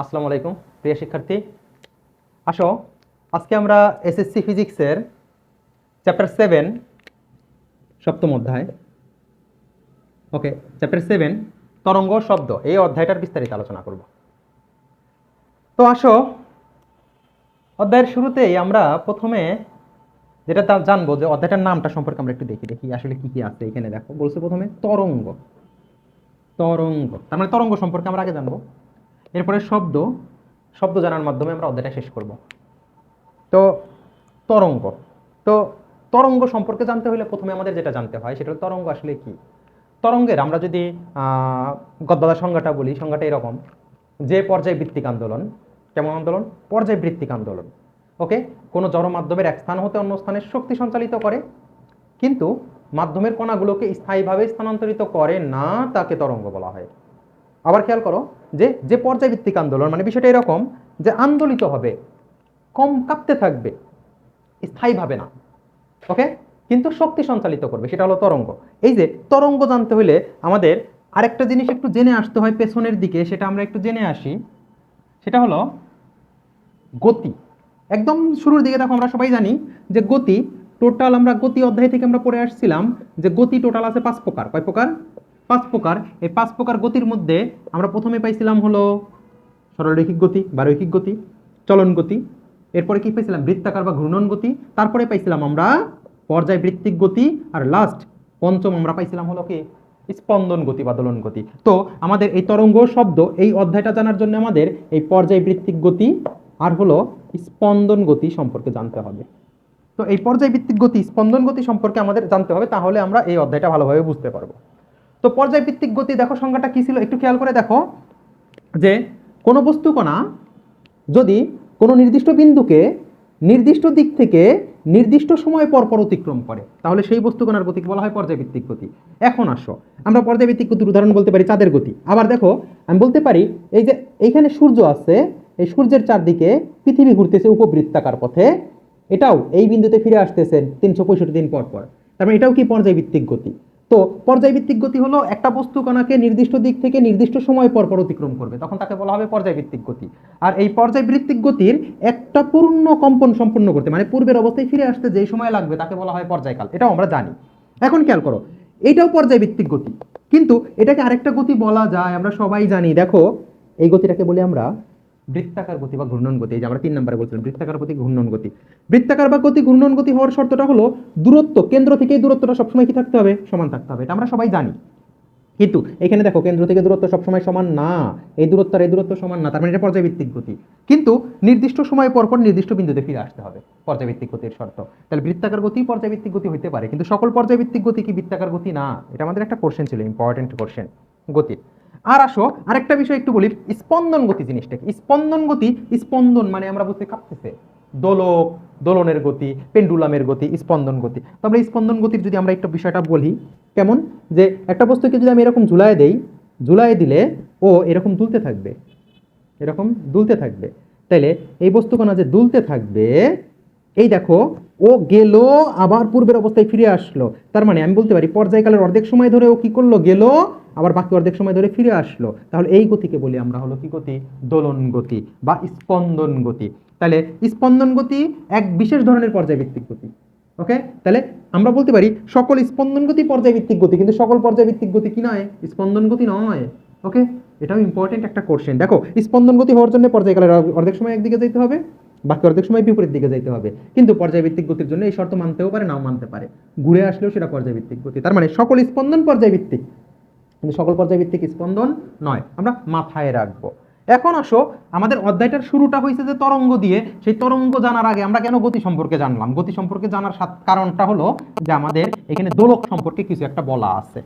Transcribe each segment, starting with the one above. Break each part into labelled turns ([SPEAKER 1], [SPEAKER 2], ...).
[SPEAKER 1] আসসালামু আলাইকুম প্রিয় শিক্ষার্থী। আসো আজকে আমরা এসএসসি ফিজিক্সের চ্যাপ্টার 7 সপ্তম অধ্যায়, ওকে, চ্যাপ্টার 7 তরঙ্গ শব্দ, এই অধ্যায়টার বিস্তারিত আলোচনা করব। তো আসো অধ্যায়ের শুরুতেই আমরা প্রথমে যেটা জানবো যে অধ্যায়টার নামটা সম্পর্কে আমরা একটু দেখি দেখি আসলে কি কি আছে। এখানে দেখো বলছে প্রথমে তরঙ্গ। তরঙ্গ তার মানে তরঙ্গ সম্পর্কে আমরা আগে জানবো, এরপরে শব্দ। শব্দ জানার মাধ্যমে আমরা অধ্যায়টা শেষ করব। তো তরঙ্গ, তো তরঙ্গ সম্পর্কে জানতে হলে প্রথমে আমাদের যেটা জানতে হয় সেটা হলো তরঙ্গ আসলে কি। তরঙ্গের আমরা যদি গদ্বাদা সংজ্ঞাটা বলি, সংজ্ঞাটা এরকম যে পর্যায়ভিত্তিক আন্দোলন। কেমন আন্দোলন? পর্যায়ভিত্তিক আন্দোলন। ওকে, কোনো জড় মাধ্যমের এক স্থান হতে অন্য স্থানে শক্তি সঞ্চালিত করে, কিন্তু মাধ্যমের কণাগুলোকে স্থায়ীভাবে স্থানান্তরিত করে না, তাকে তরঙ্গ বলা হয়। আবার খেয়াল করো যে যে পর্যায়ভিত্তিক আন্দোলন মানে বিষয়টা এরকম যে আন্দোলিত হবে, কম কাঁপতে থাকবে, স্থায়ীভাবে না, ওকে, কিন্তু শক্তি সঞ্চালিত করবে, সেটা হলো তরঙ্গ। এই যে তরঙ্গ জানতে হলে আমাদের আরেকটা জিনিস একটু জেনে আসতে হয় পেছনের দিকে, সেটা আমরা একটু জেনে আসি। সেটা হলো গতি। একদম শুরুর দিকে দেখো আমরা সবাই জানি যে গতি টোটাল, আমরা গতি অধ্যায় থেকে আমরা পড়ে আসছিলাম যে গতি টোটাল আছে 5 প্রকার। কয় প্রকার? 5 প্রকার। এই 5 প্রকার গতির মধ্যে আমরা প্রথমে পাইছিলাম হলো সরলরৈখিক গতি বা রৈখিক গতি, চলন গতি। এরপরে কি পাইছিলাম? বৃত্তাকার বা ঘূর্ণন গতি। তারপরে পাইছিলাম আমরা পর্যায়বৃত্তিক গতি। আর লাস্ট পঞ্চম আমরা পাইছিলাম হলো কি? স্পন্দন গতি বা দোলন গতি। তো আমাদের এই তরঙ্গ শব্দ এই অধ্যায়টা জানার জন্য আমাদের এই পর্যায়বৃত্তিক গতি আর হলো স্পন্দন গতি সম্পর্কে জানতে হবে। তো এই পর্যায়বৃত্তিক গতি, স্পন্দন গতি সম্পর্কে আমাদের জানতে হবে, তাহলে আমরা এই অধ্যায়টা ভালোভাবে বুঝতে পারবো। তো পর্যায়বৃত্তিক গতি দেখো সংজ্ঞাটা কি ছিল একটু খেয়াল করে দেখো, যে কোনো বস্তু কণা যদি কোনো নির্দিষ্ট বিন্দুকে নির্দিষ্ট দিক থেকে নির্দিষ্ট সময় পর পর অতিক্রম করে, তাহলে সেই বস্তু কণার গতিকে বলা হয় পর্যায়বৃত্তিক গতি। এখন আসো আমরা পর্যায়বৃত্তিক গতির উদাহরণ বলতে পারি চাঁদের গতি। আবার দেখো আমি বলতে পারি এই যে এইখানে সূর্য আছে, এই সূর্যের চারদিকে পৃথিবী ঘুরতেছে উপবৃত্তাকার পথে, এটাও এই বিন্দুতে ফিরে আসতেছে 365 দিন পর পর। তার মানে এটাও কি পর্যায়বৃত্তিক গতি। তো পর্যায়বৃত্তিক গতি হলো একটা বস্তু কণাকে নির্দিষ্ট দিক থেকে নির্দিষ্ট সময় পর পর অতিক্রম করবে, তখন তাকে বলা হবে পর্যায়বৃত্তিক গতি। আর এই পর্যায়বৃত্তিক গতির একটা পূর্ণ কম্পন সম্পন্ন করতে মানে পূর্বের অবস্থায় ফিরে আসতে যে সময় লাগবে তাকে বলা হয় পর্যায়কাল, এটাও আমরা জানি। এখন খেয়াল করো এইটাও পর্যায়বৃত্তিক গতি, কিন্তু এটাকে আরেকটা গতি বলা যায়, আমরা সবাই জানি। দেখো এই গতিটাকে বলি আমরা বৃত্তাকার গতি বা ঘূর্ণন গতি। এই যে আমরা 3 নম্বরে বলছিলাম বৃত্তাকার গতি ঘূর্ণন গতি। বৃত্তাকার বা গতি ঘূর্ণন গতি হওয়ার শর্তটা হলো দূরত্ব, কেন্দ্র থেকে এই দূরত্বটা সবসময় কি থাকতে হবে? সমান থাকতে হবে, এটা আমরা সবাই জানি। কিন্তু এখানে দেখো কেন্দ্র থেকে দূরত্ব সবসময় সমান না, এই দূরত্ব আর এই দূরত্ব সমান না, তার মানে এটা পর্যায়বৃত্তিক গতি। কিন্তু নির্দিষ্ট সময় পর পর নির্দিষ্ট বিন্দুতে ফিরে আসতে হবে, পর্যায়বৃত্তিক গতির শর্ত। তাহলে বৃত্তাকার গতি পর্যায়বৃত্তিক গতি হইতে পারে, কিন্তু সকল পর্যায়বৃত্তিক গতি কি বৃত্তাকার গতি না? এটা আমাদের একটা কোশ্চেন ছিল, ইম্পর্টেন্ট কোশ্চেন গতির। আর আসো আরেকটা বিষয় একটু বলি, স্পন্দন গতি জিনিসটা কি? স্পন্দন গতি, স্পন্দন মানে আমরা বুঝতে কাঁপতেছে, দোলক, দোলনের গতি, পেন্ডুলামের গতি, স্পন্দন গতি। তো আমরা স্পন্দন গতির যদি আমরা একটু বিষয়টা বলি, কেমন যে একটা বস্তুকে যদি আমি এরকম ঝুলায় দেই, ঝুলায় দিলে ও এরকম দুলতে থাকবে, এরকম দুলতে থাকবে। তাইলে এই বস্তুকণা যে দুলতে থাকবে, এই দেখো ও গেল আবার পূর্বের অবস্থায় ফিরে আসলো, তার মানে আমি বলতে পারি পর্যায়কালের অর্ধেক সময় ধরে ও কি করলো? গেল, আবার বাকি অর্ধেক সময় ধরে ফিরে আসলো। তাহলে এই গতিকে বলি আমরা হলো কি গতি? দোলন গতি বা স্পন্দন গতি। তাহলে স্পন্দন গতি এক বিশেষ ধরনের পর্যায়ভিত্তিক গতি। ওকে, তাহলে আমরা বলতে পারি সকল স্পন্দন গতি পর্যায়ভিত্তিক গতি, কিন্তু সকল পর্যায়ভিত্তিক গতি কি নয়? স্পন্দন গতি নয়। ওকে, এটাও ইম্পর্টেন্ট একটা কোশ্চেন। দেখো স্পন্দন গতি হওয়ার জন্য পর্যায়কালের অর্ধেক সময় একদিকে যেতে হবে, বাকি অর্ধেক সময় বিপরীত দিকে যেতে হবে। কিন্তু পর্যায়ভিত্তিক গতির জন্য এই শর্ত মানতেও পারে, নাও মানতে পারে, ঘুরে আসলেও সেটা পর্যায়ভিত্তিক গতি। তার মানে সকল স্পন্দন পর্যায়ভিত্তিক, কিন্তু সকল পর্যায়ভিত্তিক স্পন্দন নয়, আমরা মাথায় রাখবো। এখন আসো আমাদের অধ্যায়টার শুরুটা হয়েছে যে তরঙ্গ দিয়ে। সেই তরঙ্গ জানার আগে আমরা কেন গতি সম্পর্কে জানলাম? গতি সম্পর্কে জানার কারণটা হলো যে আমাদের এখানে দোলক সম্পর্কে কিছু একটা বলা আছে।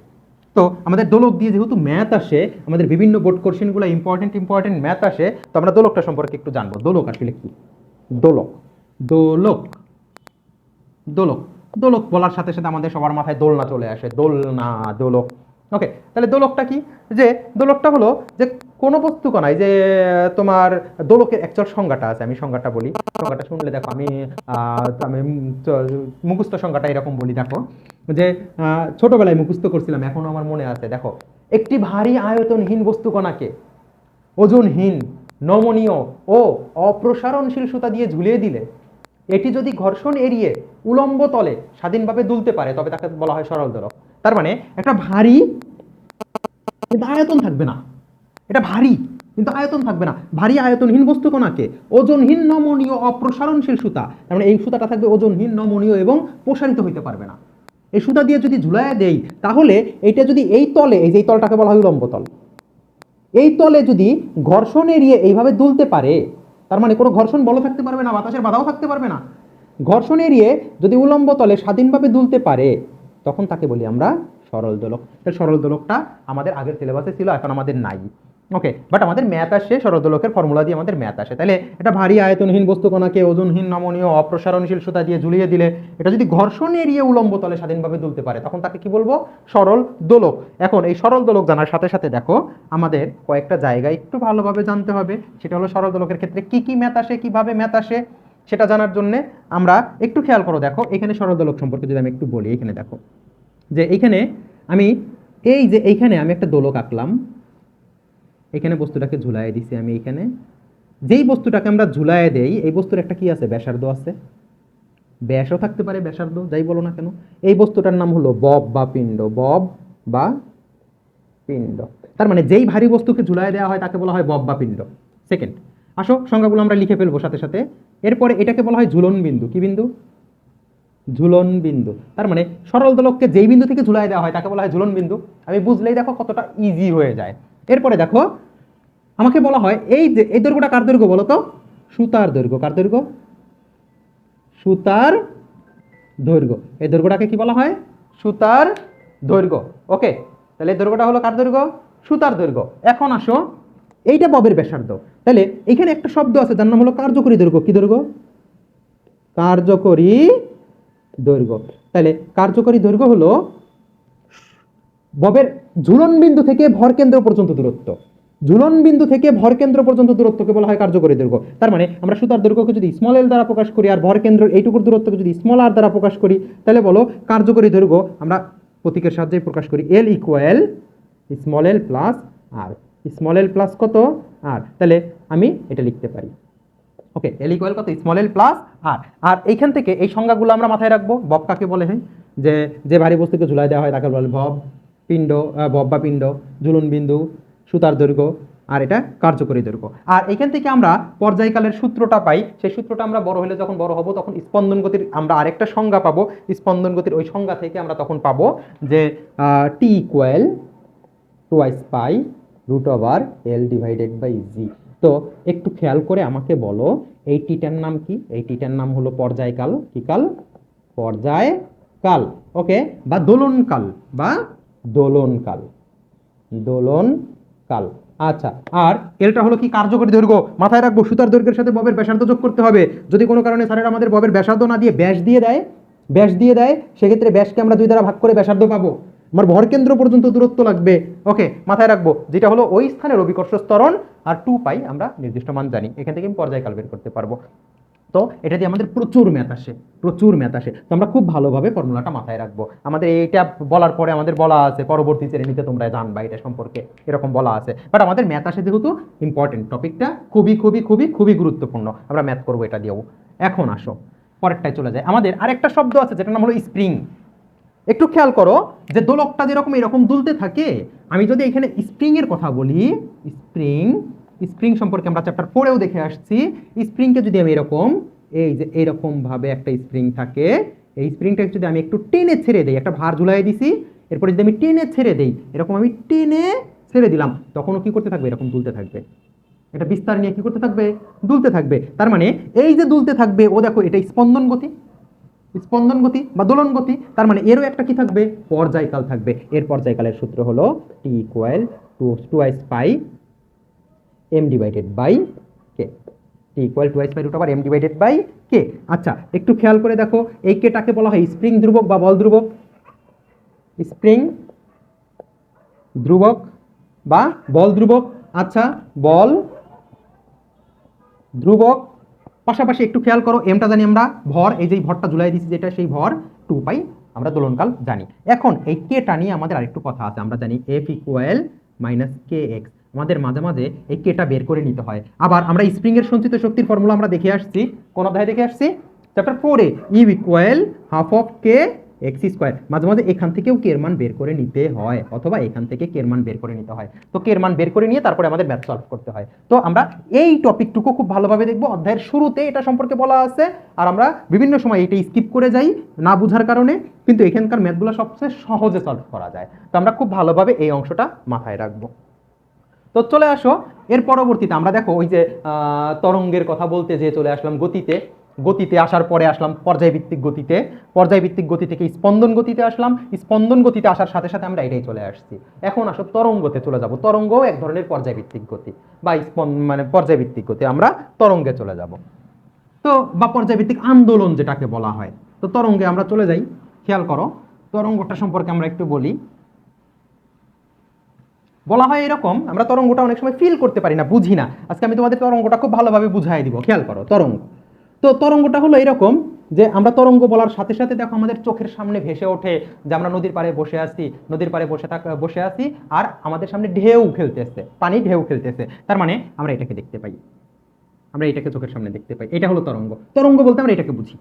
[SPEAKER 1] তো আমাদের দোলক দিয়ে যেহেতু ম্যাথ আসে, আমাদের বিভিন্ন বোর্ড কোশ্চেনগুলো ইম্পর্টেন্ট ম্যাথ আসে, তো আমরা দোলকটা সম্পর্কে একটু জানবো। দোলক আসলে কি? দোলক, দোলক, দোলক, দোলক বলার সাথে সাথে আমাদের সবার মাথায় দোলনা চলে আসে, দোলনা, দোলক। ওকে, তাহলে দোলকটা কি? যে দোলকটা হলো যে কোনো বস্তু কণায় যে তোমার দোলকের অ্যাকচুয়াল সংজ্ঞাটা আছে, আমি সংজ্ঞাটা বলি। সংজ্ঞাটা শুনলে দেখো আমি আমি মুখস্থ সংজ্ঞাটা এরকম বলি। দেখো যে ছোটবেলায় মুখস্থ করছিলাম, এখনো আমার মনে আছে। দেখো একটি ভারী আয়তনহীন বস্তু কণাকে ওজনহীন নমনীয় ও অপ্রসারণশীল সুতা দিয়ে ঝুলিয়ে দিলে এটি যদি ঘর্ষণ এড়িয়ে উলম্ব তলে স্বাধীনভাবে দুলতে পারে তবে তাকে বলা হয় সরল দোলক। তার মানে একটা ভারী কিন্তু আয়তন থাকবে না, এটা ভারী কিন্তু আয়তন থাকবে না, ভারী আয়তনহীন বস্তু কোনাকে ওজনহীন নমনীয় অপ্রসারণশীল সুতা, তার মানে এই সুতাটা থাকবে ওজনহীন নমনীয় এবং প্রসারিত হইতে পারবে না। এই সুতা দিয়ে যদি ঝুলাইয়া দেই তাহলে এটা যদি এই তলে, এই যে তলটাকে বলা হয় উলম্ব তল, এই তলে যদি ঘর্ষণ এড়িয়ে এইভাবে দুলতে পারে, তার মানে কোনো ঘর্ষণ বল থাকতে পারবে না, বাতাসের বাধাও থাকতে পারবে না, ঘর্ষণ এড়িয়ে যদি উলম্ব তলে স্বাধীনভাবে দুলতে পারে তখন তাকে বলি আমরা সরল দোলক। সরল দোলকটা আমাদের আগের সিলেবাসে ছিল, এখন আমাদের নাই। ওকে, বাট আমাদের ম্যাথ আসে, সরল দোলকের ফর্মুলা দিয়ে আমাদের ম্যাথ আসে। তাহলে এটা ভারী আয়তনহীন বস্তু কণাকে ওজনহীন নমনীয় অপ্রসারণশীল সুতা দিয়ে ঝুলিয়ে দিলে এটা যদি ঘর্ষণ এড়িয়ে উলম্ব তলে স্বাধীনভাবে দুলতে পারে তখন তাকে কি বলবো? সরল দোলক। এখন এই সরল দোলক জানার সাথে সাথে দেখো আমাদের কয়েকটা জায়গায় একটু ভালোভাবে জানতে হবে, সেটা হলো সরল দোলকের ক্ষেত্রে কি কি ম্যাথ আসে, কিভাবে ম্যাথ আসে সেটা জানার জন্য আমরা একটু খেয়াল করো। দেখো এখানে সরল দোলক সম্পর্কে যদি আমি একটু বলি, এখানে দেখো যে এইখানে আমি এইখানে আমি একটা দোলক আঁকলাম, এখানে বস্তুটাকে ঝুলাইয়ে দিছি আমি। এখানে যেই বস্তুটাকে আমরা ঝুলাইয়ে দেই এই বস্তুর একটা কি আছে? ব্যাসার্ধ আছে, ব্যাসও থাকতে পারে, ব্যাসার্ধ যাই বলো না কেন। এই বস্তুটার নাম হলো বব বা পিণ্ড, বব বা পিণ্ড। তার মানে যেই ভারী বস্তুকে ঝুলাইয়ে দেওয়া হয় তাকে বলা হয় বব বা পিণ্ড। সেকেন্ড, আসো সংজ্ঞাগুলো আমরা লিখে ফেলবো সাথে সাথে। এরপরে এটাকে বলা হয় ঝুলন বিন্দু। কি বিন্দু? ঝুলন বিন্দু। তার মানে সরল দোলককে যেই বিন্দু থেকে ঝুলাই দেওয়া হয় তাকে বলা হয় ঝুলন বিন্দু। আমি বুঝলেই দেখো কতটা ইজি হয়ে যায়। এরপরে দেখো আমাকে বলা হয় এই যে এই দৈর্ঘ্যটা কার দৈর্ঘ্য বলো তো? সুতার দৈর্ঘ্য। কার দৈর্ঘ্য? সুতার দৈর্ঘ্য। এই দৈর্ঘ্যটাকে কি বলা হয়? সুতার দৈর্ঘ্য। ওকে, তাহলে এই দৈর্ঘ্যটা হলো কার দৈর্ঘ্য? সুতার দৈর্ঘ্য। এখন আসো এইটা ববের ব্যাসার্ধ। তাহলে এখানে একটা শব্দ আছে যার নাম হলো কার্যকরী দৈর্ঘ্য। কি দৈর্ঘ্য? কার্যকরী দৈর্ঘ্য। তাহলে কার্যকরী দৈর্ঘ্য হলো ববের ঝুলন বিন্দু থেকে ভরকেন্দ্র পর্যন্ত দূরত্ব। ঝুলন বিন্দু থেকে ভরকেন্দ্র পর্যন্ত দূরত্বকে বলা হয় কার্যকরী দৈর্ঘ্য। তার মানে আমরা সুতার দৈর্ঘ্যকে যদি স্মল এল দ্বারা প্রকাশ করি আর ভরকেন্দ্রের এইটুকুর দূরত্বকে যদি স্মল আর দ্বারা প্রকাশ করি তাহলে বলো কার্যকরী দৈর্ঘ্য আমরা প্রতীকের সাহায্যে প্রকাশ করি। এল ইকুয়াল স্মল এল প্লাস আর। স্মল এল প্লাস কত? আর। তাহলে আমি এটা লিখতে পারি। ওকে, এল ইকুয়াল কত? স্মল এল প্লাস আর। আর এইখান থেকে এই সংজ্ঞাগুলো আমরা মাথায় রাখবো। বব কাকে বলে? হয় যে ভারী বস্তুকে ঝুলাই দেওয়া হয় তাকে বলে ভব, পিণ্ড, বব বা পিণ্ড, ঝুলন বিন্দু, সুতার দৈর্ঘ্য, আর এটা কার্যকরী দৈর্ঘ্য। আর এখান থেকে আমরা পর্যায়কালের সূত্রটা পাই। সেই সূত্রটা আমরা বড় হলে যখন বড় হব তখন স্পন্দন গতির আমরা আরেকটা সংজ্ঞা পাবো। স্পন্দন গতির ওই সংজ্ঞা থেকে আমরা তখন পাবো যে T equal twice pi root over L divided by G. তো একটু খেয়াল করে আমাকে বলো এই টিটার নাম কি? এই টিটার নাম হলো পর্যায়কাল। কি কাল? পর্যায়কাল। ওকে, বা দোলনকাল, বা দোলনকাল, দোলনকাল। আচ্ছা, আর এলটা হলো কি? কার্যকরী দৈর্ঘ্য। মাথায় রাখবো সুতার দৈর্ঘ্যের সাথে ববের ব্যাসার্ধ যোগ করতে হবে। যদি কোনো কারণে স্যারের আমাদের ববের ব্যাসার্ধ না দিয়ে ব্যাস দিয়ে দেয় সেক্ষেত্রে ব্যাসকে আমরা 2 দ্বারা ভাগ করে ব্যাসার্ধ পাবো। আমার ভরকেন্দ্র পর্যন্ত দূরত্ব লাগবে। ওকে, মাথায় রাখবো যেটা হলো ওই স্থানের অভিকর্ষ ত্বরণ, আর 2 পাই আমরা নির্দিষ্ট মান জানি। এখান থেকে আমি পর্যায়কাল বের করতে পারবো। তো এটা দিয়ে আমাদের প্রচুর ম্যাথ আসে, প্রচুর ম্যাথ আসে। তো আমরা খুব ভালোভাবে ফর্মুলাটা মাথায় রাখবো। আমাদের এইটা বলার পরে আমাদের বলা আছে পরবর্তী শ্রেণীতে তোমরা জানবা এটা সম্পর্কে, এরকম বলা আছে। বাট আমাদের ম্যাথ আসে যেহেতু ইম্পর্টেন্ট টপিকটা খুবই খুবই খুবই খুবই গুরুত্বপূর্ণ, আমরা ম্যাথ করবো এটা দিয়েও। এখন আসো পরেরটায় চলে যায়। আমাদের আরেকটা শব্দ আছে যেটার নাম হলো স্প্রিং। একটু খেয়াল করো যে দোলকটা যেরকম এরকম দুলতে থাকে, আমি যদি এখানে স্প্রিং এর কথা বলি, স্প্রিং সম্পর্কে আমরা চ্যাপ্টার 4-এও দেখে আসছি। স্প্রিংকে যদি আমি এরকম, এই যে এরকম ভাবে একটা স্প্রিং থাকে, এই স্প্রিংটাকে যদি আমি একটু টেনে ছেড়ে দেই, একটা ভার ঝুলাই দিছি, এরপরে যদি আমি টেনে ছেড়ে দেই, এরকম আমি টেনে ছেড়ে দিলাম, তখনও কি করতে থাকবে? এরকম দুলতে থাকবে। এটা বিস্তার নিয়ে কি করতে থাকবে? দুলতে থাকবে। তার মানে এই যে দুলতে থাকবে, ও দেখো এটা স্পন্দন গতি, স্পন্দন গতি বা দোলন গতি। তার মানে এরও একটা কি থাকবে? পর্যায়কাল থাকবে। এর পর্যায়কালের সূত্র হলো T equal twice pi M divided by K. T equal twice pi root over M divided by K. আচ্ছা, একটু খেয়াল করে দেখো এই কেটাকে বলা হয় স্প্রিং ধ্রুবক বা বল ধ্রুবক। স্প্রিং ধ্রুবক বা বল ধ্রুবক। আচ্ছা, বল ধ্রুবক। পাশাপাশি একটু খেয়াল করো এমটা জানি আমরা ভর, এই যে ভরটা ঝুলাই দিচ্ছি যেটা সেই ভর 2 পাই আমরা দোলনকাল জানি। এখন এই কেটা নিয়ে আমাদের আরেকটু কথা আছে। আমরা জানি এফ ইকুয়াল মাইনাস কে এক্স। আমাদের মাঝে মাঝে এই কেটা বের করে নিতে হয়। আবার আমরা স্প্রিং এর সঞ্চিত শক্তির ফর্মুলা আমরা দেখে আসছি, কোন অধ্যায়ে দেখে আসছি? চ্যাপ্টার 4-এ। U equal half of K X square. মাঝে মাঝে এখান থেকেও কে এর মান বের করে নিতে হয়, অথবা এখান থেকে কে এর মান বের করে নিতে হয়। তো কে এর মান বের করে নিয়ে তারপরে আমাদের ম্যাথ সলভ করতে হয়। তো আমরা এই টপিকটুকু খুব ভালোভাবে দেখব। অধ্যায়ের শুরুতে এটা সম্পর্কে বলা আছে, আর আমরা বিভিন্ন সময় এটা স্কিপ করে যাই না বুঝার কারণে, কিন্তু এখানকার ম্যাথগুলো সবচেয়ে সহজে সলভ করা যায়। তো আমরা খুব ভালোভাবে এই অংশটা মাথায় রাখবো। তো চলে আসো এর পরবর্তীতে আমরা দেখো ওই যে তরঙ্গের কথা বলতে যে চলে আসলাম গতিতে। গতিতে আসার পরে আসলাম পর্যায়ভিত্তিক গতিতে, পর্যায়ভিত্তিক গতি থেকে স্পন্দন গতিতে আসলাম, স্পন্দন গতিতে আসার সাথে সাথে আমরা এটাই চলে আসছি। এখন আসো তরঙ্গতে চলে যাব। তরঙ্গও এক ধরনের পর্যায়ভিত্তিক গতি বা মানে পর্যায়ভিত্তিক গতি, আমরা তরঙ্গে চলে যাব। তো বা পর্যায়ভিত্তিক আন্দোলন যেটাকে বলা হয়। তো তরঙ্গে আমরা চলে যাই। খেয়াল করো তরঙ্গটা সম্পর্কে আমরা একটু বলি। বলা হয় এরকম, আমরা তরঙ্গটা অনেক সময় ফিল করতে পারি না, বুঝি না। আজকে আমি তোমাদের তরঙ্গটা খুব ভালোভাবে বুঝাই দিব। খেয়াল করো তরঙ্গ। তো তরঙ্গটা হলো এরকম যে আমরা তরঙ্গ বলার সাথে সাথে দেখো আমাদের চোখের সামনে ভেসে ওঠে যে আমরা নদীর পাড়ে বসে আছি, নদীর পাড়ে বসে আছি, আর আমাদের সামনে ঢেউ খেলতেছে, পানি ঢেউ খেলতেছে। তার মানে আমরা এটাকে দেখতে পাই, আমরা এটাকে চোখের সামনে দেখতে পাই। এটা হলো তরঙ্গ। তরঙ্গ বলতে আমরা এটাকে বুঝি।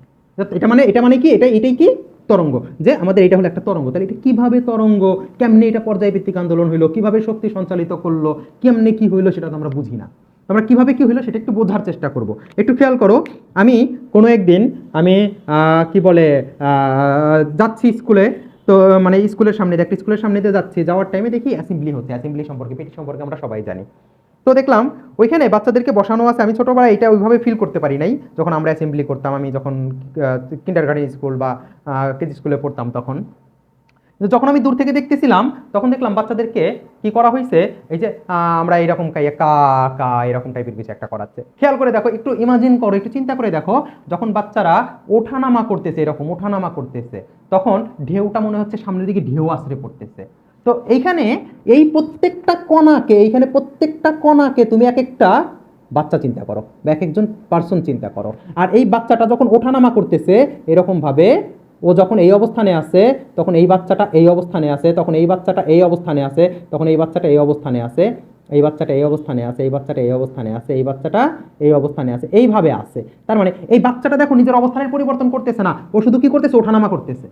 [SPEAKER 1] এটা মানে কি, এটাই কি তরঙ্গ, যে আমাদের এটা হলো একটা তরঙ্গ। তাহলে এটা কিভাবে তরঙ্গ, কেমনে এটা পর্যায়ভিত্তিক আন্দোলন হইলো, কিভাবে শক্তি সঞ্চালিত করলো, কেমনে কি হইলো সেটা তো আমরা বুঝি না। আমরা কিভাবে কি হইলো সেটা একটু বোঝার চেষ্টা করব। একটু খেয়াল করো, আমি কোনো একদিন আমি কি বলে যাচ্ছি স্কুলে। তো মানে স্কুলের সামনে দিয়ে, একটা স্কুলের সামনে দিয়ে যাচ্ছি, যাওয়ার টাইমে দেখি অ্যাসেম্বলি হচ্ছে। অ্যাসেম্বলি সম্পর্কে, পিটি সম্পর্কে আমরা সবাই জানি। তো দেখলাম ওইখানে বাচ্চাদেরকে বসানো আছে। আমি ছোটবেলায় এটা ওইভাবে ফিল করতে পারি নাই যখন আমরা অ্যাসেম্বলি করতাম। আমি যখন কিন্ডারগার্টেন স্কুল বা কেজি স্কুলে পড়তাম তখন, যখন আমি দূর থেকে দেখতেছিলাম তখন দেখলাম বাচ্চাদেরকে কি করা হয়েছে, এই যে আমরা এরকম কা কা এরকম টাইপের কিছু একটা করাচ্ছে। খেয়াল করে দেখো, একটু ইমাজিন করো, একটু চিন্তা করে দেখো, যখন বাচ্চারা ওঠানামা করতেছে, এরকম ওঠানামা করতেছে, তখন ঢেউটা মনে হচ্ছে সামনের দিকে ঢেউ আছড়ে পড়তেছে। তো এইখানে এই প্রত্যেকটা কণাকে তুমি এক একটা বাচ্চা চিন্তা করো, বা এক একজন পার্সন চিন্তা করো। আর এই বাচ্চাটা যখন ওঠানামা করতেছে এরকম ভাবে, ও যখন এই অবস্থানে আছে তখন এই বাচ্চাটা এই অবস্থানে আছে, তখন এই বাচ্চাটা এই অবস্থানে আছে, তখন এই বাচ্চাটা এই অবস্থানে আছে, এই বাচ্চাটা এই অবস্থানে আছে, এই বাচ্চাটা এই অবস্থানে আছে, এই বাচ্চাটা এই অবস্থানে আছে, এইভাবে আছে। তার মানে এই বাচ্চাটা দেখো নিজের অবস্থানের পরিবর্তন করতেছে না, ও শুধু কি করতেছে, ওঠানামা করতেছে।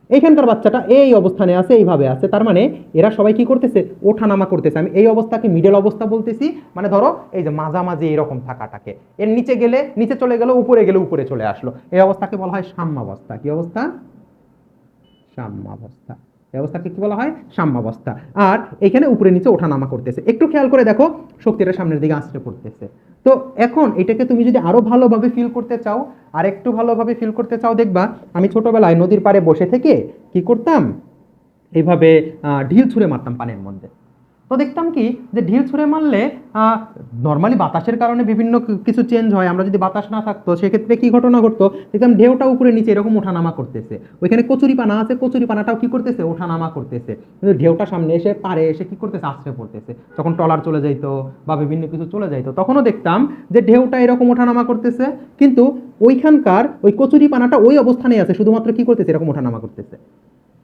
[SPEAKER 1] এইখানকার বাচ্চাটা এই অবস্থানে আছে, এইভাবে আছে। তার মানে এরা সবাই কি করতেছে, ওঠানামা করতেছে। আমি এই অবস্থাকে মিডল অবস্থা বলতেছি। মানে ধরো এই যে মাঝামাঝি এরকম থাকাটাকে, এর নিচে গেলে নিচে চলে গেল, উপরে গেলে উপরে চলে আসলো, এই অবস্থাকে বলা হয় সাম্যাবস্থা। কি অবস্থা? সাম্যাবস্থা। এই অবস্থাকে কি বলা হয়? সাম্যাবস্থা। আর এখানে উপরে নিচে ওঠানামা করতেছে। একটু খেয়াল করে দেখো, শক্তিটা সামনের দিকে আছড়ে পড়তেছে। তো এখন এটাকে তুমি যদি আরো ভালোভাবে ফিল করতে চাও, আর একটু ভালোভাবে ফিল করতে চাও, দেখবা আমি ছোটবেলায় নদীর পাড়ে বসে থেকে কি করতাম, এইভাবে ঢিল ছুঁড়ে মারতাম পানির মধ্যে। তো দেখতাম কি যে ঢিল ছুঁড়ে মারলে নর্মালি বাতাসের কারণে বিভিন্ন কিছু চেঞ্জ হয়। আমরা যদি বাতাস না থাকতো সেক্ষেত্রে কি ঘটনা ঘটতো, দেখতাম ঢেউটা উপরে নিচে এরকম ওঠানামা করতেছে। ওইখানে কচুরি পানা আছে, কচুরি পানাটাও কি করতেছে, ওঠানামা করতেছে। কিন্তু ঢেউটা সামনে এসে পারে এসে কি করতেছে, আছড়ে পড়তেছে। যখন ট্রলার চলে যাইতো বা বিভিন্ন কিছু চলে যাইতো তখনও দেখতাম যে ঢেউটা এরকম ওঠানামা করতেছে, কিন্তু ওইখানকার ওই কচুরি পানাটা ওই অবস্থানেই আছে, শুধুমাত্র কি করতেছে, এরকম ওঠানামা করতেছে।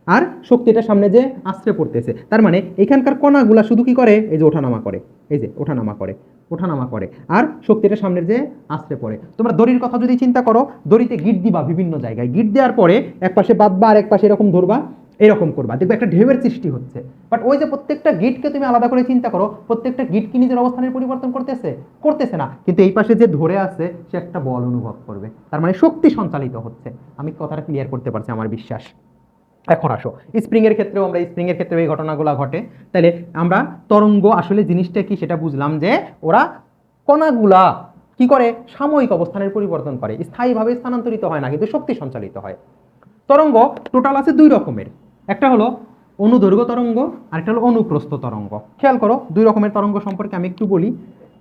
[SPEAKER 1] আর শক্তিটা সামনে যে আছড়ে পড়তেছে। তার মানে এখানকার কণাগুলা শুধু কি করে, এই যে ওঠানামা করে, এই যে ওঠানামা করে, ওঠানামা করে, আর শক্তিটা সামনের যে আছড়ে পড়ে। তোমরা দড়ির কথা যদি চিন্তা করো, দড়িতে গিট দিবা বিভিন্ন জায়গায়, গিট দেওয়ার পরে এক পাশে বাঁধবা আর এক পাশে এরকম ধরবা, এরকম করবা, দেখবে একটা ঢেউয়ের সৃষ্টি হচ্ছে। বাট ওই যে প্রত্যেকটা গিটকে তুমি আলাদা করে চিন্তা করো, প্রত্যেকটা গিট কি নিজের অবস্থানের পরিবর্তন করতেছে? করতেছে না। কিন্তু এই পাশে যে ধরে আছে সে একটা বল অনুভব করবে, তার মানে শক্তি সঞ্চালিত হচ্ছে। আমি কথাটা ক্লিয়ার করতে পারছি আমার বিশ্বাস। এখন আসো স্প্রিং এর ক্ষেত্রেও, আমরা স্প্রিং এর ক্ষেত্রে এই ঘটনাগুলো ঘটে। তাহলে আমরা তরঙ্গ আসলে জিনিসটা কি সেটা বুঝলাম, যে ওরা কণাগুলা কি করে, সাময়িক অবস্থানের পরিবর্তন করে, স্থায়ীভাবে স্থানান্তরিত হয় না, কিন্তু শক্তি সঞ্চালিত হয়। তরঙ্গ টোটাল আছে দুই রকমের, একটা হলো অনুদৈর্ঘ্য তরঙ্গ, আর একটা হলো অনুপ্রস্থ তরঙ্গ। খেয়াল করো দুই রকমের তরঙ্গ সম্পর্কে আমি একটু বলি।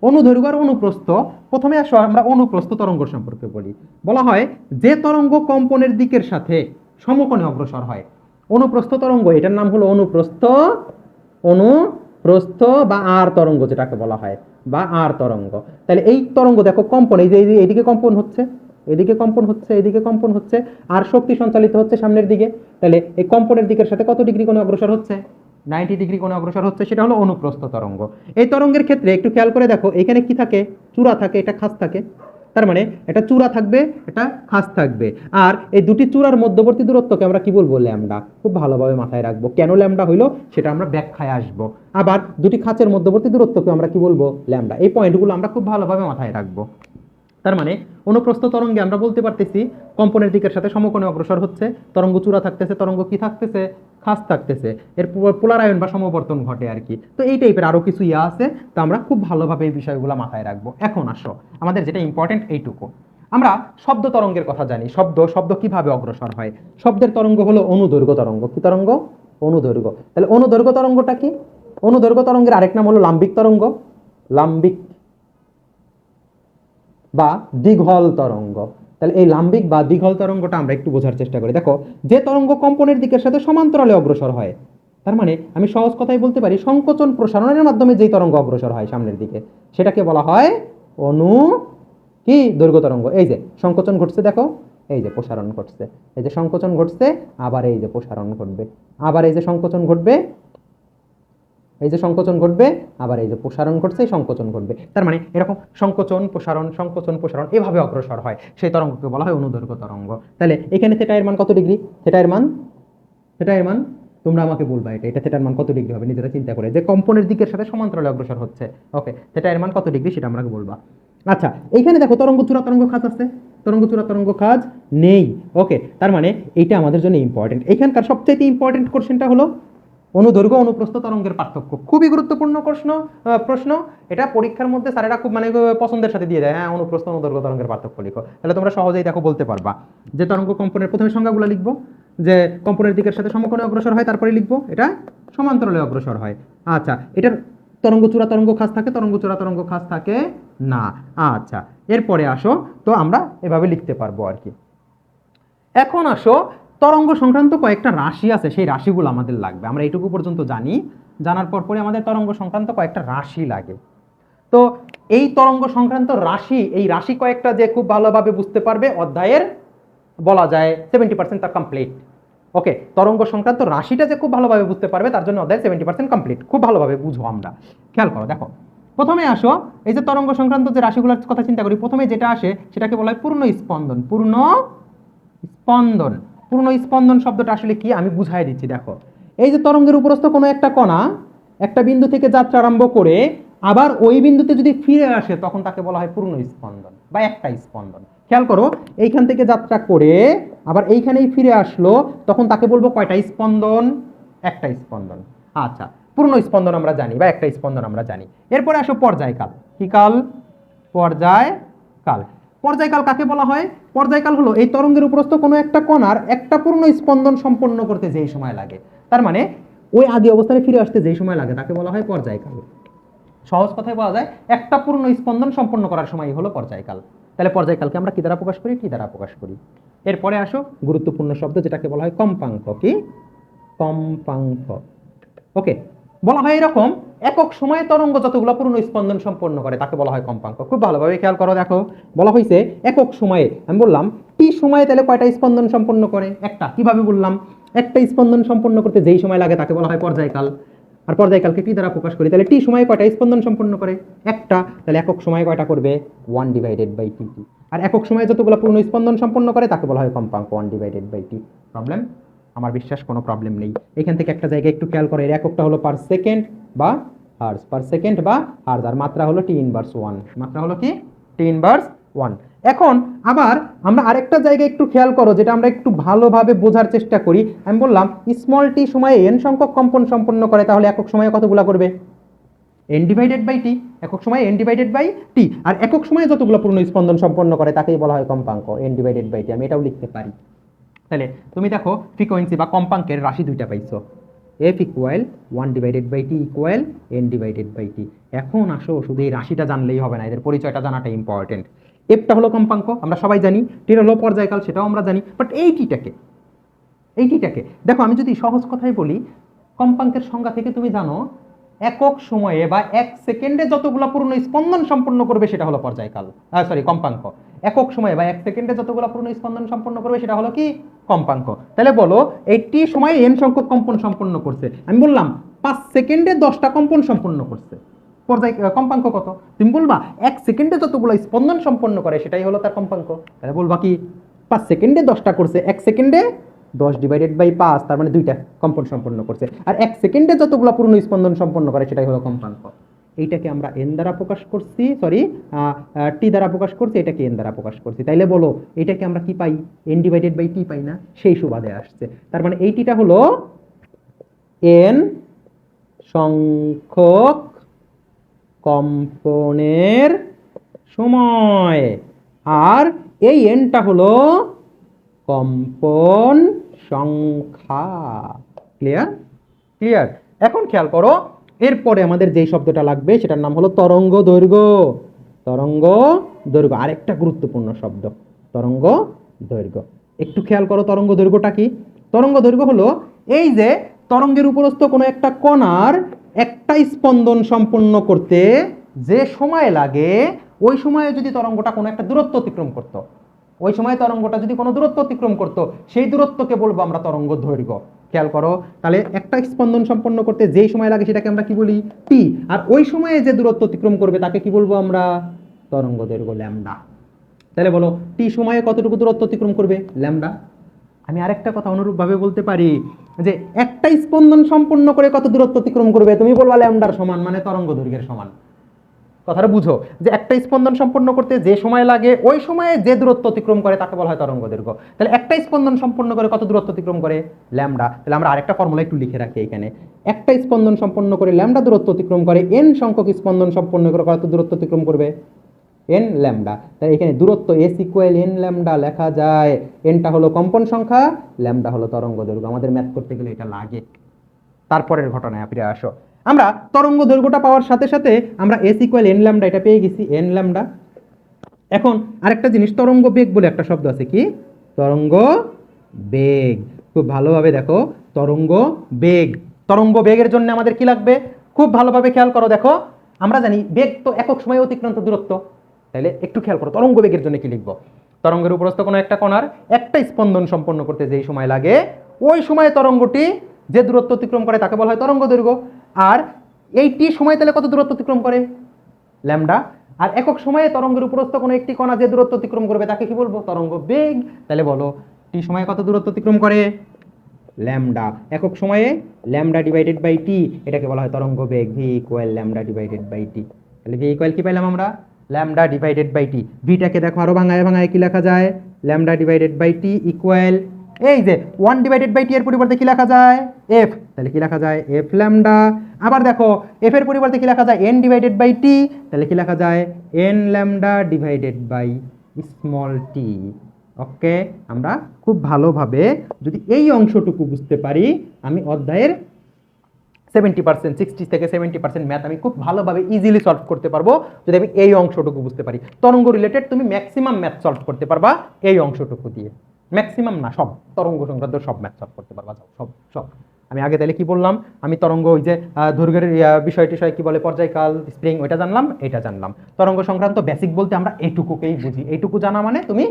[SPEAKER 1] অনুদৈর্ঘ্য আর অনুপ্রস্থ। প্রথমে আসো আমরা অনুপ্রস্থ তরঙ্গ সম্পর্কে বলি। বলা হয় যে তরঙ্গ কম্পনের দিকের সাথে সমকোণে অগ্রসর হয়, অনুপ্রস্থ তরঙ্গ, এটার নাম হলো অনুপ্রস্থ, অনুপ্রস্থ বা আর তরঙ্গ যেটাকে বলা হয়, বা আর তরঙ্গ। তাহলে এই তরঙ্গ দেখো কম্পন, এই যে এইদিকে কম্পন হচ্ছে, এদিকে কম্পন হচ্ছে, এদিকে কম্পন হচ্ছে, আর শক্তি সঞ্চালিত হচ্ছে সামনের দিকে। তাহলে এই কম্পনের দিকের সাথে কত ডিগ্রি কোণে অগ্রসর হচ্ছে, 90 ডিগ্রি কোণে অগ্রসর হচ্ছে, সেটা হলো অনুপ্রস্থ তরঙ্গ। এই তরঙ্গের ক্ষেত্রে একটু খেয়াল করে দেখো, এখানে কি থাকে, চূড়া থাকে, এটা খাঁজ থাকে। তার মানে এটা চূড়া থাকবে, এটা খাঁজ থাকবে। আর এই দুটি চূড়ার মধ্যবর্তী দূরত্বকে আমরা কি বলবো, ল্যামডা। খুব ভালোভাবে মাথায় রাখবো, কেন ল্যামডা হইলো সেটা আমরা ব্যাখ্যায় আসবো। আবার দুটি খাঁচের মধ্যবর্তী দূরত্বকে আমরা কি বলবো, ল্যামডা। এই পয়েন্টগুলো আমরা খুব ভালোভাবে মাথায় রাখবো। তার মানে অনুপ্রস্থ তরঙ্গে আমরা বলতে পারতেছি কম্পনের দিকের সাথে সমকোণে অগ্রসর হচ্ছে, তরঙ্গ চূড়া থাকতেছে, তরঙ্গ কি থাকতেছে, খাঁজ থাকতেছে, এর পোলারায়ন বা সমবর্তন ঘটে আর কি। তো এই টাইপের আরো কিছু ইয়া আছে, তো আমরা খুব ভালোভাবে এই বিষয়গুলো মাথায় রাখবো। এখন আসো আমাদের যেটা ইম্পর্টেন্ট এইটুকু, আমরা শব্দ তরঙ্গের কথা জানি। শব্দ কিভাবে অগ্রসর হয়? শব্দের তরঙ্গ হলো অনুদৈর্ঘ্য তরঙ্গ। কি তরঙ্গ? অনুদৈর্ঘ্য। তাহলে অনুদৈর্ঘ্য তরঙ্গটা কি? অনুদৈর্ঘ্য তরঙ্গের আরেক নাম হলো লাম্বিক তরঙ্গ, লাম্বিক বা দীঘল তরঙ্গ। তাহলে এই লাম্বিক বা দীঘল তরঙ্গটা আমরা একটু বোঝার চেষ্টা করি। দেখো, যে তরঙ্গ কম্পনের দিকের সাথে সমান্তরালে অগ্রসর হয়, তার মানে আমি সহজ কথাই বলতে পারি সংকোচন প্রসারণের মাধ্যমে যেই তরঙ্গ অগ্রসর হয় সামনের দিকে, সেটাকে বলা হয় অনু কি দৈর্ঘ্য তরঙ্গ। এই যে সংকোচন ঘটছে, দেখো এই যে প্রসারণ ঘটছে, এই যে সংকোচন ঘটছে, আবার এই যে প্রসারণ ঘটবে, আবার এই যে সংকোচন ঘটবে, এই যে সংকোচন ঘটবে, আবার এই যে প্রসারণ ঘটছে, সংকোচন ঘটবে। তার মানে এরকম সংকোচন প্রসারণ এভাবে অগ্রসর হয়, সেই তরঙ্গকে বলা হয় অনুদৈর্ঘ্য তরঙ্গ। তাহলে এখানে থিটা এর মান কত ডিগ্রি? থিটা এর মান তোমরা আমাকে বলবা, এটা থিটার মান কত ডিগ্রি হবে নিজেরা চিন্তা করে, যে কম্পনের দিকের সাথে সমান্তরালে অগ্রসর হচ্ছে। ওকে, থিটা এর মান কত ডিগ্রি সেটা আমাকে বলবা। আচ্ছা, এইখানে দেখো তরঙ্গ চূড়া তরঙ্গ খাঁজ আছে, তরঙ্গ চূড়া তরঙ্গ খাঁজ নেই। ওকে, তার মানে এইটা আমাদের জন্য ইম্পর্টেন্ট। এখানকার সবচেয়ে ইম্পর্টেন্ট কোশ্চেনটা হলো অনুদৈর্ঘ্য অনুপ্রস্থ তরঙ্গের পার্থক্য। খুবই গুরুত্বপূর্ণ প্রশ্ন এটা পরীক্ষার মধ্যে স্যারেরা খুব মানে পছন্দের সাথে দিয়ে দেয়, হ্যাঁ অনুপ্রস্থ অনুদৈর্ঘ্য তরঙ্গের পার্থক্য লিখো। তাহলে তোমরা সহজেই দেখো বলতে পারবা যে তরঙ্গ কম্পনের প্রথমে সংজ্ঞাগুলো লিখবো, যে কম্পনের দিকের সাথে সমকোণে অগ্রসর হয়, তারপরে লিখবো এটা সমান্তরালে অগ্রসর হয়। আচ্ছা, এটার তরঙ্গ চূড়া তরঙ্গ খাঁজ থাকে, তরঙ্গ চূড়া তরঙ্গ খাঁজ থাকে না। আচ্ছা, এরপরে আসো, তো আমরা এভাবে লিখতে পারবো আর কি। এখন আসো, তরঙ্গ সংক্রান্ত কয়েকটা রাশি আছে, সেই রাশিগুলো আমাদের লাগবে। আমরা এইটুকু পর্যন্ত জানি, জানার পরে আমাদের তরঙ্গ সংক্রান্ত কয়েকটা রাশি লাগে। তো এই তরঙ্গ সংক্রান্ত রাশি, এই রাশি কয়েকটা যে খুব ভালোভাবে বুঝতে পারবে, অধ্যায়ের বলা যায় 70% তার কমপ্লিট। ওকে, তরঙ্গ সংক্রান্ত রাশিটা যে খুব ভালোভাবে বুঝতে পারবে, তার জন্য অধ্যায় 70% কমপ্লিট। খুব ভালোভাবে বুঝবো আমরা, খেয়াল করো। দেখো, প্রথমে আসো, এই যে তরঙ্গ সংক্রান্ত যে রাশিগুলোর কথা চিন্তা করি, প্রথমে যেটা আসে সেটাকে বলা হয় পূর্ণ স্পন্দন। পূর্ণ স্পন্দন শব্দটা আসলে কি আমি বুঝাই দিচ্ছি। দেখো, এই যে তরঙ্গের উপরস্থ কোনো একটা কণা একটা বিন্দু থেকে যাত্রা আরম্ভ করে আবার ওই বিন্দুতে যদি ফিরে আসে, তখন তাকে বলা হয় পূর্ণ স্পন্দন বা একটা স্পন্দন। খেয়াল করো, এইখান থেকে যাত্রা করে আবার এইখানেই ফিরে আসলো, তখন তাকে বলবো কয়টা স্পন্দন? একটা স্পন্দন। আচ্ছা, পূর্ণ স্পন্দন আমরা জানি বা একটা স্পন্দন আমরা জানি। এরপরে আসো পর্যায়কাল। কি কাল? পর্যায়কাল। পর্যায়কাল কাকে বলা হয়? পর্যায়কাল হলো এই তরঙ্গের উপরস্থ কোনো একটা কণার একটা পূর্ণ স্পন্দন সম্পন্ন করতে যেই সময় লাগে, তার মানে ওই আদি অবস্থানে ফিরে আসতে যেই সময় লাগে, তাকে বলা হয় পর্যায়কাল। সহজ কথায় বলা যায় একটা পূর্ণ স্পন্দন সম্পন্ন করার সময় হলো পর্যায়কাল। তাহলে পর্যায়কালকে আমরা কি দ্বারা প্রকাশ করি? টি দ্বারা প্রকাশ করি। এরপরে আসো গুরুত্বপূর্ণ শব্দ, যেটাকে বলা হয় কম্পাঙ্ক। কি? কম্পাঙ্ক। ওকে, বলা হয় এরকম, একক সময়ে তরঙ্গ যতগুলো পূর্ণ স্পন্দন সম্পন্ন করে তাকে বলা হয় কম্পাঙ্ক। খুব ভালোভাবে খেয়াল করো, দেখো বলা হয়েছে একক সময়ে। আমি বললাম টি সময়ে, তাহলে কয়টা স্পন্দন সম্পন্ন করে? একটা। কিভাবে বললাম? একটা স্পন্দন সম্পন্ন করতে যেই সময় লাগে তাকে বলা হয় পর্যায়কাল। আর পর্যায়কালকে টি দ্বারা প্রকাশ করি, তাহলে টি সময়ে কয়টা স্পন্দন সম্পন্ন করে? একটা। তাহলে একক সময়ে কয়টা করবে? 1/টি। আর একক সময়ে যতগুলো পূর্ণ স্পন্দন সম্পন্ন করে তাকে বলা হয় কম্পাঙ্ক, 1/টি। প্রবলেম? আমার বিশ্বাস কোনো প্রবলেম নেই। এখান থেকে একটা জায়গায় একটু খেয়াল করে, এর এককটা হলো পার সেকেন্ড বা হার্জ, পার সেকেন্ড বা হার্জ, আর মাত্রা হলো T−1। মাত্রা হলো কি? T−1। এখন আবার আমরা আরেকটা জায়গায় একটু খেয়াল করো, যেটা আমরা একটু ভালোভাবে বোঝার চেষ্টা করি। আমি বললাম স্মল টি সময়ে n সংখ্যক কম্পন সম্পন্ন করে, তাহলে একক সময়ে কতগুলো করবে? n/t। একক সময়ে n/t। আর একক সময়ে যতগুলো পূর্ণ স্পন্দন সম্পন্ন করে তাকেই বলা হয় কম্পাঙ্ক, n/t। আমি এটাও লিখতে পারি। তাহলে তুমি দেখো ফ্রিকোয়েন্সি বা কম্পাঙ্কের রাশি দুইটা পাইছো, f equal 1/t equal n/t। এখন আসো, শুধু এই রাশিটা জানলেই হবে না, এদের পরিচয়টা জানাটা ইম্পর্টেন্ট। এফটা হলো কম্পাঙ্ক, আমরা সবাই জানি। টিটা হলো পর্যায়কাল, সেটাও আমরা জানি। বাট এইটিটাকে দেখো, আমি যদি সহজ কথাই বলি, কম্পাঙ্কের সংজ্ঞা থেকে তুমি জানো একক সময়ে বা এক সেকেন্ডে যতগুলো পূর্ণ স্পন্দন সম্পন্ন করবে সেটা হলো পর্যায়কাল, কম্পাঙ্ক। একক সময়ে বা এক সেকেন্ডে যতগুলো পূর্ণ স্পন্দন সম্পন্ন করবে সেটা হলো কি? কম্পাঙ্ক। তাহলে বলো এই টি সময়ে n সংখ্যক কম্পন সম্পন্ন করছে, আমি বললাম 5 সেকেন্ডে 10টা কম্পন সম্পন্ন করছে, পর্যায় কম্পাঙ্ক কত? তুমি বলবা 1 সেকেন্ডে যতগুলো স্পন্দন সম্পন্ন করে সেটাই হলো তার কম্পাঙ্ক। তাহলে বলবা কি 5 সেকেন্ডে 10টা করছে, 1 সেকেন্ডে 10 ডিভাইডেড বাই 5, তার মানে 2টা কম্পন সম্পন্ন করছে। আর 1 সেকেন্ডে যতগুলো পূর্ণ স্পন্দন সম্পন্ন করে সেটাই হলো কম্পাঙ্ক। এইটাকে আমরা n দ্বারা প্রকাশ করছি, সরি টি দ্বারা প্রকাশ করছি, এটাকে n দ্বারা প্রকাশ করছি। তাইলে বলো এটাকে আমরা কি পাই? n ডিভাইডেড বাই টি পাই না? সেই সুবাদে আসছে। তার মানে এই টিটা হলো n সংখ্যক কম্পনের সময়, আর এই nটা হলো কম্পন সংখ্যা। ক্লিয়ার? ক্লিয়ার। এখন খেয়াল করো, এরপরে আমাদের যেই শব্দটা লাগবে সেটার নাম হলো তরঙ্গ দৈর্ঘ্য। তরঙ্গ দৈর্ঘ্য আরেকটা গুরুত্বপূর্ণ শব্দ, তরঙ্গ দৈর্ঘ্য। একটু খেয়াল করো তরঙ্গ দৈর্ঘ্যটা কি? তরঙ্গ দৈর্ঘ্য হলো এই যে তরঙ্গের উপরস্থ কোনো একটা কণার একটা স্পন্দন সম্পন্ন করতে যে সময় লাগে, ওই সময়ে যদি তরঙ্গটা কোনো একটা দূরত্ব অতিক্রম করত, ওই সময় তরঙ্গটা যদি কোনো দূরত্ব অতিক্রম করতো, সেই দূরত্বকে বলবো আমরা তরঙ্গ দৈর্ঘ্য। খেয়াল করো, তাহলে একটা স্পন্দন সম্পন্ন করতে যেই সময় লাগে সেটাকে আমরা কি বলি? টি। আর ওই সময়ে যে দূরত্ব অতিক্রম করবে তাকে কি বলবো আমরা? তরঙ্গ দৈর্ঘ্য, ল্যামডা। তাহলে বলো টি সময়ে কতটুকু দূরত্ব অতিক্রম করবে? ল্যামডা। আমি আরেকটা কথা অনুরূপভাবে বলতে পারি যে একটা স্পন্দন সম্পন্ন করে কত দূরত্ব অতিক্রম করবে, তুমি বলবা ল্যামডার সমান, মানে তরঙ্গ দৈর্ঘ্যের সমান। কথাটা বুঝো যে একটা স্পন্দন সম্পন্ন করতে যে সময় লাগে, ওই সময়ে যে দূরত্ব অতিক্রম করে তাকে বলা হয় তরঙ্গ দৈর্ঘ্য। তাহলে একটা স্পন্দন সম্পন্ন করে কত দূরত্ব অতিক্রম করে? ল্যামডা। তাহলে আমরা আরেকটা ফর্মুলা একটু লিখে রাখি এখানে, একটা স্পন্দন সম্পন্ন করে ল্যামডা দূরত্ব অতিক্রম করে, n সংখ্যক স্পন্দন সম্পন্ন করে কত দূরত্ব অতিক্রম করবে? n lambda. তাই এখানে দূরত্ব s ইকুয়াল n ল্যামডা লেখা যায়। nটা হলো কম্পন সংখ্যা, ল্যামডা হলো তরঙ্গ দৈর্ঘ্য। আমাদের ম্যাথ করতে গেলে এটা লাগে। তারপরের ঘটনায় ফিরে আসো, আমরা তরঙ্গ দৈর্ঘ্যটা পাওয়ার সাথে সাথে আমরা s ইকুয়াল n ল্যামডা এটা পেয়ে গেছি, n ল্যামডা। এখন আরেকটা জিনিস, তরঙ্গ বেগ বলে একটা শব্দ আছে। কি? তরঙ্গ বেগ। খুব ভালোভাবে দেখো, তরঙ্গ বেগ। তরঙ্গ বেগের জন্য আমাদের কি লাগবে? খুব ভালোভাবে খেয়াল করো, দেখো আমরা জানি বেগ তো একক সময়ে অতিক্রান্ত দূরত্ব। তাহলে একটু খেয়াল করো তরঙ্গ বেগের জন্য কি লিখবো? তরঙ্গের উপরস্থ কোনো একটা কণার একটা স্পন্দন সম্পন্ন করতে যেই সময় লাগে, ওই সময় তরঙ্গটি যে দূরত্ব অতিক্রম করে তাকে বলা হয় তরঙ্গ দৈর্ঘ্য। আর এইটি সময় তাহলে কত দূরত্ব অতিক্রম করে? ল্যামডা। আর একক সময়ে তরঙ্গের উপরস্থ কোনো একটি কণা যে দূরত্ব অতিক্রম করবে তাকে কি বলবো? তরঙ্গ বেগ। তাহলে বলো টি সময়ে কত দূরত্ব অতিক্রম করে? ল্যামডা। একক সময়ে ল্যামডা ডিভাইডেড বাই টি, এটাকে বলা হয় তরঙ্গ বেগ। V equal lambda divided by T. তাহলে ভি ইকুয়াল কি পাইলাম আমরা? Lambda divided by T. ভিটাকে দেখো আরো ভাঙায় ভাঙায় কি লেখা যায়? Lambda divided by T equal, এই যে 1 ডিভাইডেড বাই টি এর পরিবর্তে কি লেখা যায়? এফ। তাহলে কি লেখা যায়? F lambda. আবার দেখো এফ এর পরিবর্তে কি লেখা যায়? N divided by T. তাহলে কি লেখা যায়? N lambda divided by small T. Okay, আমরা খুব ভালোভাবে যদি এই অংশটুকু বুঝতে পারি, আমি অধ্যায়ের 70%, 60 থেকে 70% ম্যাথ আমি খুব ভালোভাবে ইজিলি সলভ করতে পারবো যদি আমি এই অংশটুকু বুঝতে পারি। তরঙ্গ রিলেটেড তুমি ম্যাক্সিমাম ম্যাথ সলভ করতে পারবা এই অংশটুকু দিয়ে। ম্যাক্সিমাম না, সব তরঙ্গ সংক্রান্ত সব ম্যাথ সলভ করতে পারবা, সব সব। আমি আগে তাহলে কি বললাম? আমি তরঙ্গ ওই যে দৈর্ঘ্যের বিষয়টি কি বলে, পর্যায়কাল, স্প্রিং, ওইটা জানলাম, এটা জানলাম। তরঙ্গ সংক্রান্ত বেসিক বলতে আমরা এইটুকুকেই বুঝি। এইটুকু জানা মানে তুমি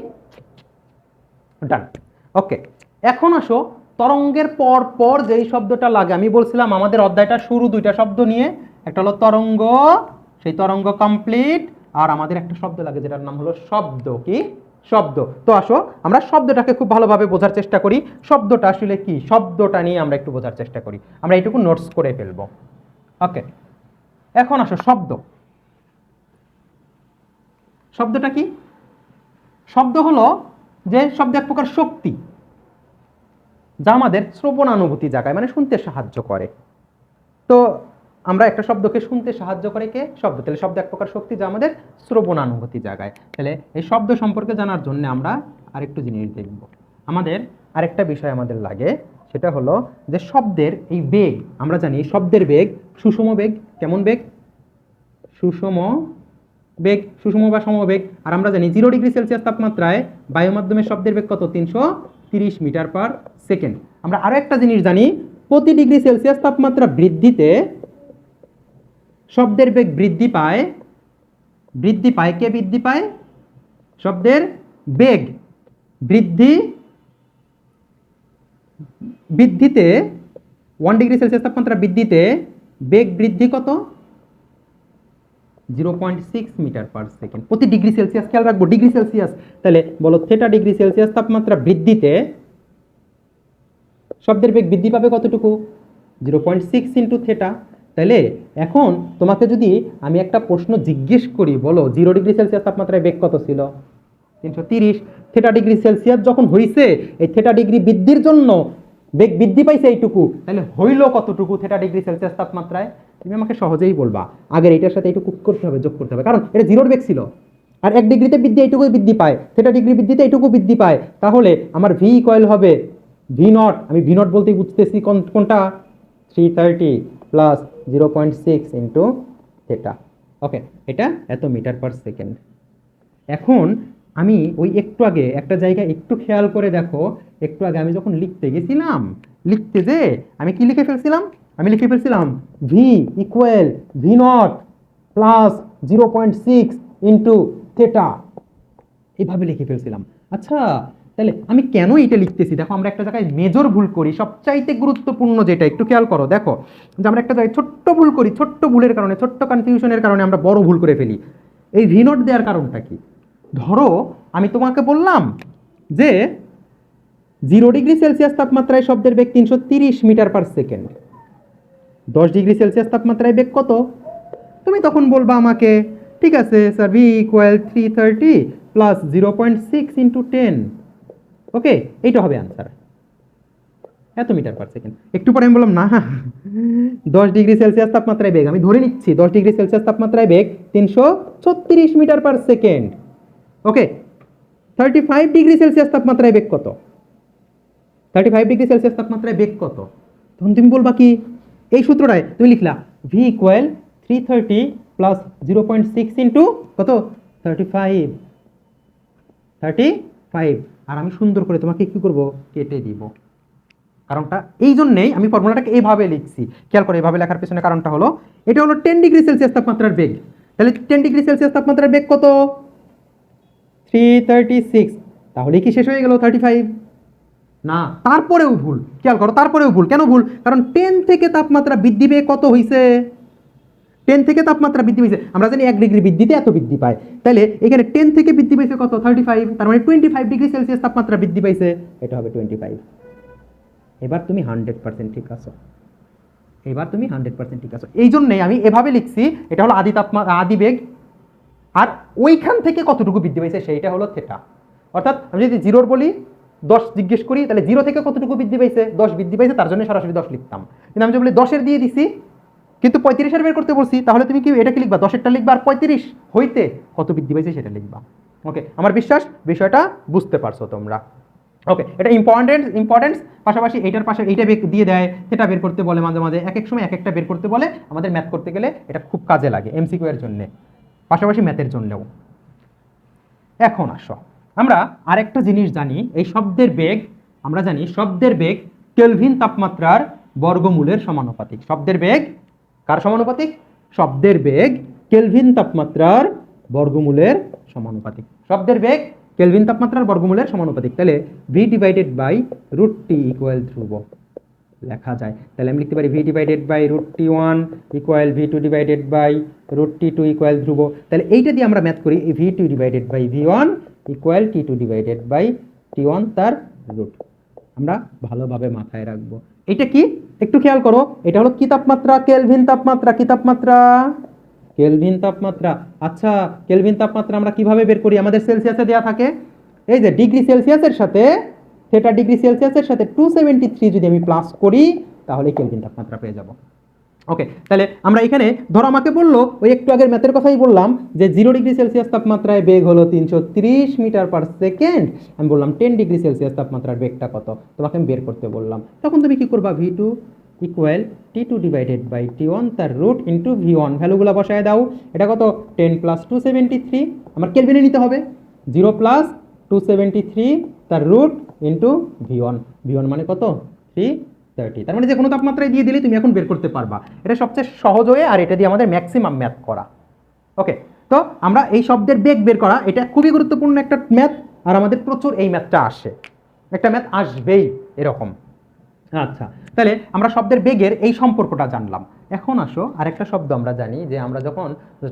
[SPEAKER 1] ডান। ওকে, এখন আসো তরঙ্গের পর পর যেই শব্দটা লাগে, আমি বলছিলাম আমাদের অধ্যায়টা শুরু দুইটা শব্দ নিয়ে, একটা হলো তরঙ্গ, সেই তরঙ্গ কমপ্লিট, আর আমাদের একটা শব্দ লাগে যেটার নাম হলো শব্দ। কি? শব্দ। তো আসো আমরা শব্দটাকে খুব ভালোভাবে বোঝার চেষ্টা করি। শব্দটা আসলে কি, শব্দটা নিয়ে আমরা একটু বোঝার চেষ্টা করি। আমরা এইটুকু নোটস করে ফেলবো। ওকে, এখন আসো শব্দ। শব্দটা কি? শব্দ হলো যে শব্দ এক প্রকার শক্তি, যা আমাদের শ্রবণানুভূতি জাগায়, মানে শুনতে সাহায্য করে। তো আমরা একটা শব্দকে শুনতে সাহায্য করে কে? শব্দ। তাহলে শব্দ এক প্রকার শক্তি যা আমাদের শ্রবণানুভূতি জাগায়। তাহলে এই শব্দ সম্পর্কে জানার জন্য আমরা আরেকটু জিনিস দেখব। আমাদের আরেকটা বিষয় আমাদের লাগে, সেটা হলো যে শব্দের এই বেগ। আমরা জানি শব্দের বেগ সুষম বেগ। কেমন বেগ? সুষম বেগ, সুষম বা সমবেগ। আর আমরা জানি 0 ডিগ্রি সেলসিয়াস তাপমাত্রায় বায়ু মাধ্যমে শব্দের বেগ কত? 330 মিটার পার সেকেন্ড। আমরা আরো একটা জিনিস জানি, প্রতি ডিগ্রি সেলসিয়াস তাপমাত্রা বৃদ্ধিতে শব্দের বেগ বৃদ্ধি পায়। বৃদ্ধি পায় কে? বৃদ্ধি পায় শব্দের বেগ বৃদ্ধি বৃদ্ধিতে 1 ডিগ্রি সেলসিয়াস তাপমাত্রা বৃদ্ধিতে বেগ বৃদ্ধি কত? 0.6 মিটার পার সেকেন্ড প্রতি ডিগ্রি সেলসিয়াস। খেয়াল রাখবো ডিগ্রি সেলসিয়াস। তাহলে বলো থেটা ডিগ্রি সেলসিয়াস তাপমাত্রা বৃদ্ধিতে শব্দের বেগ বৃদ্ধি পাবে কতটুকু? 0.6 ইন্টু থেটা। তাহলে এখন তোমাকে যদি আমি একটা প্রশ্ন জিজ্ঞেস করি, বলো 0 ডিগ্রি সেলসিয়াস তাপমাত্রায় বেগ কত ছিল? 330। থেটা ডিগ্রি সেলসিয়াস যখন হইছে, এই থেটা ডিগ্রি বৃদ্ধির জন্য বেগ বৃদ্ধি পাইছে এইটুকু, তাহলে হইল কতটুকু থেটা ডিগ্রি সেলসিয়াস তাপমাত্রায়? তুমি আমাকে সহজেই বলবা। আগের এইটার সাথে এইটুকু করতে হবে, যোগ করতে হবে, কারণ এটা 0 বেগ ছিল। আর 1 ডিগ্রিতে বৃদ্ধি এইটুকুই বৃদ্ধি পায়, থেটা ডিগ্রি বৃদ্ধিতে এইটুকু বৃদ্ধি পায়। তাহলে আমার ভি ইকুয়াল হবে ভি নট, আমি ভি নট বলতেই বুঝতেছি কোনটা? 330 প্লাস 0.6 ইন্টু থেটা। ওকে, এটা এত মিটার পার সেকেন্ড। এখন আমি ওই একটু আগে একটা জায়গায় একটু খেয়াল করে দেখো, একটু আগে আমি যখন লিখতে গেছিলাম, লিখতে যে আমি কি লিখে ফেলছিলাম? আমি লিখে ফেলছিলাম V equal V not plus 0.6 into theta, এইভাবে লিখে ফেলছিলাম। আচ্ছা, তাহলে আমি কেন এটা লিখতেছি? দেখো আমরা একটা জায়গায় মেজর ভুল করি, সবচাইতে গুরুত্বপূর্ণ যেটা, একটু খেয়াল করো। দেখো যে আমরা একটা জায়গায় ছোট্ট ভুল করি, ছোট্ট ভুলের কারণে, ছোট্ট কনফিউশনের কারণে আমরা বড় ভুল করে ফেলি। এই ভি নট দেওয়ার কারণটা কি? ধরো আমি তোমাকে বললাম যে 0 ডিগ্রি সেলসিয়াস তাপমাত্রায় শব্দের বেগ 330 metre per second, 10 degree Celsius তাপমাত্রায় বেগ কত? তুমি তখন বলবা আমাকে, ঠিক আছে sir, V equal 330 plus 0.6 into 10। Okay, এইটা হবে আনসার, এত মিটার পার সেকেন্ড। একটু পরে আমি বললাম না, 10 ডিগ্রি সেলসিয়াস তাপমাত্রায় বেগ, আমি ধরে নিচ্ছি 10 ডিগ্রি সেলসিয়াস তাপমাত্রায় বেগ 336 মিটার পার সেকেন্ড। ওকে, 35 ডিগ্রি সেলসিয়াস তাপমাত্রায় বেগ কত? 35 ডিগ্রি সেলসিয়াস তাপমাত্রায় বেগ কত? তখন তুমি বলবা কি? এই সূত্রটায় তুমি লিখলা ভি ইকুয়াল 330 প্লাস 0.6 ইন্টু কত? 35। আর আমি সুন্দর করে তোমাকে কি করব? কেটে দিব। কারণটা এই জন্যেই আমি ফর্মুলাটাকে এইভাবে লিখছি। খেয়াল করে এইভাবে লেখার পেছনে কারণটা হলো, এটা হলো 10 ডিগ্রি সেলসিয়াস তাপমাত্রার বেগ। তাহলে 10 ডিগ্রি সেলসিয়াস তাপমাত্রার বেগ কত? 336। তাহলে কি শেষ হয়ে গেল 35? না, তারপরেও ভুল। খেয়াল করো, তারপরেও ভুল। কেন ভুল? কারণ 10 থেকে তাপমাত্রা বৃদ্ধি পেয়ে কত হয়েছে? 10 থেকে তাপমাত্রা বৃদ্ধি পেয়েছে, আমরা জানি 1 ডিগ্রি বৃদ্ধিতে এত বৃদ্ধি পায়। তাহলে এখানে 10 থেকে বৃদ্ধি পেয়েছে কত? 35। তার মানে 25 ডিগ্রি সেলসিয়াস তাপমাত্রা বৃদ্ধি পাইছে, এটা হবে 25। এবার তুমি 100% ঠিক আছো, এবার তুমি 100% ঠিক আছো। এই জন্যই আমি এভাবে লিখছি, এটা হলো আদি তাপমাত্রা, আদি বেগ, আর ওইখান থেকে কতটুকু বৃদ্ধি পাইছে সেইটা হলো থেটা। অর্থাৎ আমি যদি 0 বলি, 10 জিজ্ঞেস করি, তাহলে 0 থেকে কতটুকু বৃদ্ধি পাইছে? 10 বৃদ্ধি পাইছে, তার জন্য সরাসরি 10 লিখতাম। কিন্তু আমি যদি বলি 10-এর দিয়ে দিছি, কিন্তু 35-এর বের করতে বলছি, তাহলে তুমি কি এটা কি লিখবা? 10-এরটা লিখবা, আর 35 হইতে কত বৃদ্ধি পাইছে সেটা লিখবা। ওকে, আমার বিশ্বাস বিষয়টা বুঝতে পারছো তোমরা। ওকে, এটা ইম্পর্টেন্স। পাশাপাশি এইটার পাশে এইটা দিয়ে দেয়, সেটা বের করতে বলে মাঝে মাঝে, এক এক সময় এক একটা বের করতে বলে। আমাদের ম্যাথ করতে গেলে এটা খুব কাজে লাগে, এমসিকিউ এর জন্য, পাশাপাশি ম্যাথের জন্যও। এখন আসো, আমরা আরেকটা জিনিস জানি, এই শব্দের বেগ, আমরা জানি শব্দের বেগ কেলভিন তাপমাত্রার বর্গমূলের সমানুপাতিক। শব্দের বেগ কার সমানুপাতিক? শব্দের বেগ কেলভিন তাপমাত্রার বর্গমূলের সমানুপাতিক। শব্দের বেগ কেলভিন তাপমাত্রার বর্গমূলের সমানুপাতিক। তাহলে V divided by root T equal ধ্রুব লেখা যায়। তাহলে আমি লিখতে পারি V divided by root T 1 equal V two divided by root T 2 equal ধ্রুব। তাহলে এইটা দিয়ে আমরা ম্যাথ করি, V two divided by V 1 equal T two divided by T 1 তার রুট। আমরা ভালোভাবে মাথায় রাখবো। এটা কি একটু খেয়াল করো, এটা হলো কি তাপমাত্রা? কেলভিন তাপমাত্রা। কি তাপমাত্রা? কেলভিন তাপমাত্রা। আচ্ছা, কেলভিন তাপমাত্রা আমরা কিভাবে বের করি? আমাদের সেলসিয়াসে দেওয়া থাকে, এই যে ডিগ্রি সেলসিয়াসের সাথে থেটা ডিগ্রি সেলসিয়াসের সাথে 273 যদি আমি প্লাস করি, তাহলে কেলভিন তাপমাত্রা পেয়ে যাব। ওকে, তাহলে আমরা এখানে ধরো আমাকে বললো, ওই একটু আগের ম্যাথের কথাই বললাম, যে 0 ডিগ্রি সেলসিয়াস তাপমাত্রায় বেগ হলো 330 মিটার পার সেকেন্ড। আমি বললাম 10 ডিগ্রি সেলসিয়াস তাপমাত্রার বেগটা কত, তোমাকে আমি বের করতে বললাম। তখন তুমি কি করবা? V two equal T two divided by T 1 তার রুট ইন্টু ভি 1, ভ্যালুগুলো বসায় দাও। এটা কত? 10 প্লাস 273, আমার কেলভিনে নিতে হবে। 0 প্লাস 273 তার রুট ইন্টু ভি 1, ভি 1 মানে কত? 330। তার মানে যে কোনো তাপমাত্রায় দিয়ে দিলে তুমি এখন বের করতে পারবা। এটা সবচেয়ে সহজ হয়ে, আর এটা দিয়ে আমাদের ম্যাক্সিমাম ম্যাথ করা। ওকে, তো আমরা এই শব্দের বেগ বের করা, এটা খুবই গুরুত্বপূর্ণ একটা ম্যাথ, আর আমাদের প্রচুর এই ম্যাথটা আসে, একটা ম্যাথ আসবেই এরকম। আচ্ছা, তাহলে আমরা শব্দের বেগের এই সম্পর্কটা জানলাম। এখন আসো আরেকটা শব্দ আমরা জানি যে আমরা যখন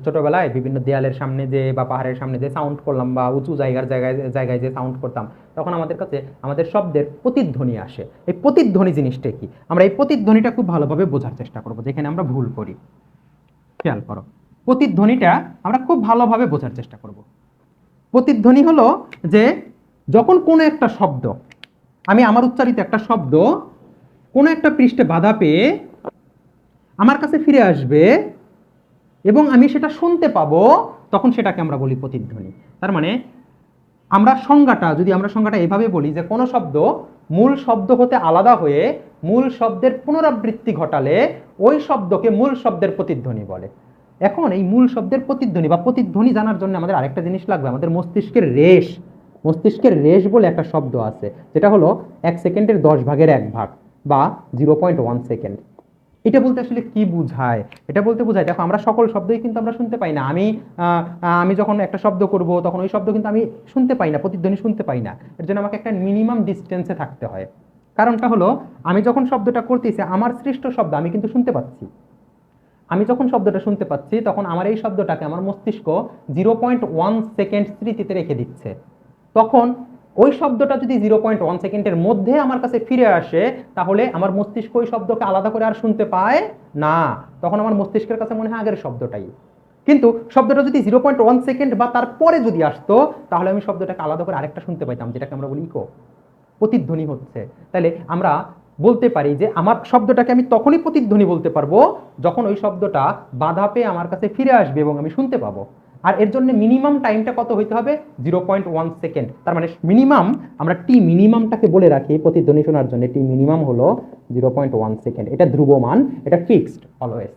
[SPEAKER 1] ছোটবেলায় বিভিন্ন দেয়ালের সামনে যে বা পাহাড়ের সামনে যে সাউন্ড করলাম বা উঁচু জায়গায় জায়গায় যে সাউন্ড করতাম, তখন আমাদের কাছে আমাদের শব্দের প্রতিধ্বনি আসে। এই প্রতিধ্বনি জিনিসটা কি, আমরা এই প্রতিধ্বনিটা খুব ভালোভাবে বোঝার চেষ্টা করবো, যেখানে আমরা ভুল করি। খেয়াল করো, প্রতিধ্বনিটা আমরা খুব ভালোভাবে বোঝার চেষ্টা করব। প্রতিধ্বনি হলো যে যখন কোনো একটা শব্দ, আমি আমার উচ্চারিত একটা শব্দ কোনো একটা পৃষ্ঠে বাধা পেয়ে আমার কাছে ফিরে আসবে এবং আমি সেটা শুনতে পাবো, তখন সেটাকে আমরা বলি প্রতিধ্বনি। তার মানে আমরা সংজ্ঞাটা এভাবে বলি যে কোনো শব্দ মূল শব্দ হতে আলাদা হয়ে মূল শব্দের পুনরাবৃত্তি ঘটালে ওই শব্দকে মূল শব্দের প্রতিধ্বনি বলে। এখন এই মূল শব্দের প্রতিধ্বনি বা প্রতিধ্বনি জানার জন্য আমাদের আরেকটা জিনিস লাগবে, আমাদের মস্তিষ্কের রেশ। মস্তিষ্কের রেশ বলে একটা শব্দ আছে, যেটা হলো 1 সেকেন্ডের 10 ভাগের 1 ভাগ বা 0.1 সেকেন্ড। এটা বলতে আসলে কি বোঝায়? এটা বলতে বোঝায়, দেখো আমরা সকল শব্দই কিন্তু আমরা শুনতে পাই না। আমি যখন একটা শব্দ করব তখন ওই শব্দ কিন্তু আমি শুনতে পাই না, প্রতিধ্বনি শুনতে পাই না। এর জন্য আমাকে একটা মিনিমাম ডিস্টেন্সে থাকতে হয়। কারণটা হলো, আমি যখন শব্দটা করতেছি আমার সৃষ্ট শব্দ আমি কিন্তু শুনতে পাচ্ছি। আমি যখন শব্দটা শুনতে পাচ্ছি তখন আমার এই শব্দটাকে আমার মস্তিষ্ক 0.1 সেকেন্ড স্মৃতিতে রেখে দিচ্ছে। তখন ওই শব্দটা যদি 0.1 সেকেন্ডের মধ্যে আমার কাছে ফিরে আসে, তাহলে আমার মস্তিষ্ক ওই শব্দকে আলাদা করে আর শুনতে পায় না। তখন আমার মস্তিষ্কের কাছে মনে হয় আগের শব্দটাই। কিন্তু শব্দটা যদি 0.1 সেকেন্ড বা তারপরে যদি আসতো, তাহলে আমি শব্দটাকে আলাদা করে আরেকটা শুনতে পাইতাম, যেটাকে আমরা বলি ইকো, প্রতিধ্বনি হচ্ছে। তাহলে আমরা বলতে পারি যে আমার শব্দটাকে আমি তখনই প্রতিধ্বনি বলতে পারবো যখন ওই শব্দটা বাধা পেয়ে আমার কাছে ফিরে আসবে এবং আমি শুনতে পাবো। আর এর জন্য মিনিমাম টাইমটা কত হইতে হবে? 0.1 সেকেন্ড। তার মানে মিনিমাম, আমরা টি মিনিমামটাকে বলে রাখি প্রতিধ্বনি শোনার জন্য, টি মিনিমাম হলো 0.1 সেকেন্ড। এটা ধ্রুব মান, এটা ফিক্সড অলওয়েজ।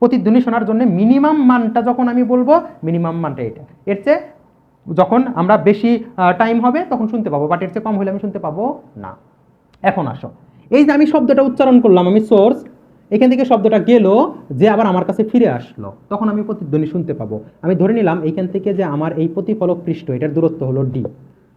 [SPEAKER 1] প্রতিধ্বনি শোনার জন্য মিনিমাম মানটা যখন আমি বলবো, মিনিমাম মানটা এটা। এর চেয়ে যখন আমরা বেশি টাইম হবে তখন শুনতে পাবো, বাট এর চেয়ে কম হলে আমি শুনতে পাবো না। এখন আসো, এই যে আমি শব্দটা উচ্চারণ করলাম, আমি সোর্স, এখান থেকে শব্দটা গেল, যে আবার আমার কাছে ফিরে আসলো, তখন আমি প্রতিধ্বনি শুনতে পাবো। আমি ধরে নিলাম এইখান থেকে যে আমার এই প্রতিফলক পৃষ্ঠ, এটার দূরত্ব হলো ডি।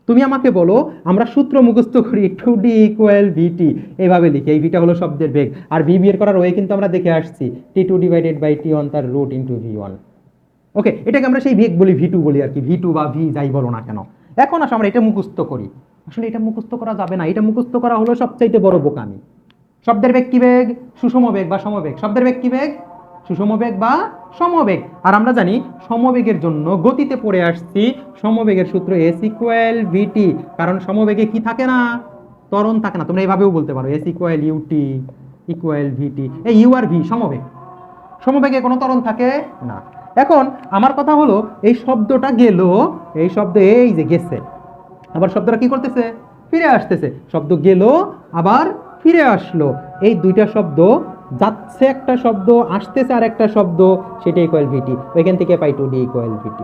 [SPEAKER 1] তুমি আমাকে বলো, আমরা সূত্র মুখস্থ করি 2d = vt, এইভাবে লিখি। এই ভিটা হলো শব্দের বেগ, আর ভি বের করার ওয়ে কিন্তু আমরা দেখে আসছি, t2 / t1 তার রুট ইন্টু v1। ওকে, এটাকে আমরা সেই বেগ বলি, ভি2 বলি আর কি, ভি2 বা ভি যাই বলো না কেন। এখন আসলে আমরা এটা মুখস্থ করি। আসলে এটা মুখস্থ করা যাবে না, এটা মুখস্থ করা হলো সবচাইতে বড় বোকামি। শব্দের বেগ কি বেগ? সুষম বেগ বা সমবেগ। শব্দের বেগ কি বেগ? সুষম বেগ বা সমবেগ। আর আমরা জানি সমবেগের জন্য গতিতে পড়ে আসছি সমবেগের সূত্র s = vt, কারণ সমবেগে কি থাকে না? ত্বরণ থাকে না। তোমরা এইভাবেও বলতে পারো s = ut = vt। এই ইউ আর ভি সমবেগ, সমবেগে কোনো ত্বরণ থাকে না। এখন আমার কথা হলো, এই শব্দটা গেল, এই শব্দ এই যে গেছে, আবার শব্দটা কি করতেছে? ফিরে আসতেছে। শব্দ গেল আবার ফিরে আসলো, এই দুইটা শব্দ, যাচ্ছে একটা শব্দ, আসতেছে আর একটা শব্দ, সেটা ইকুয়াল ভিটি। ওইখান থেকে পাই 2d = vt।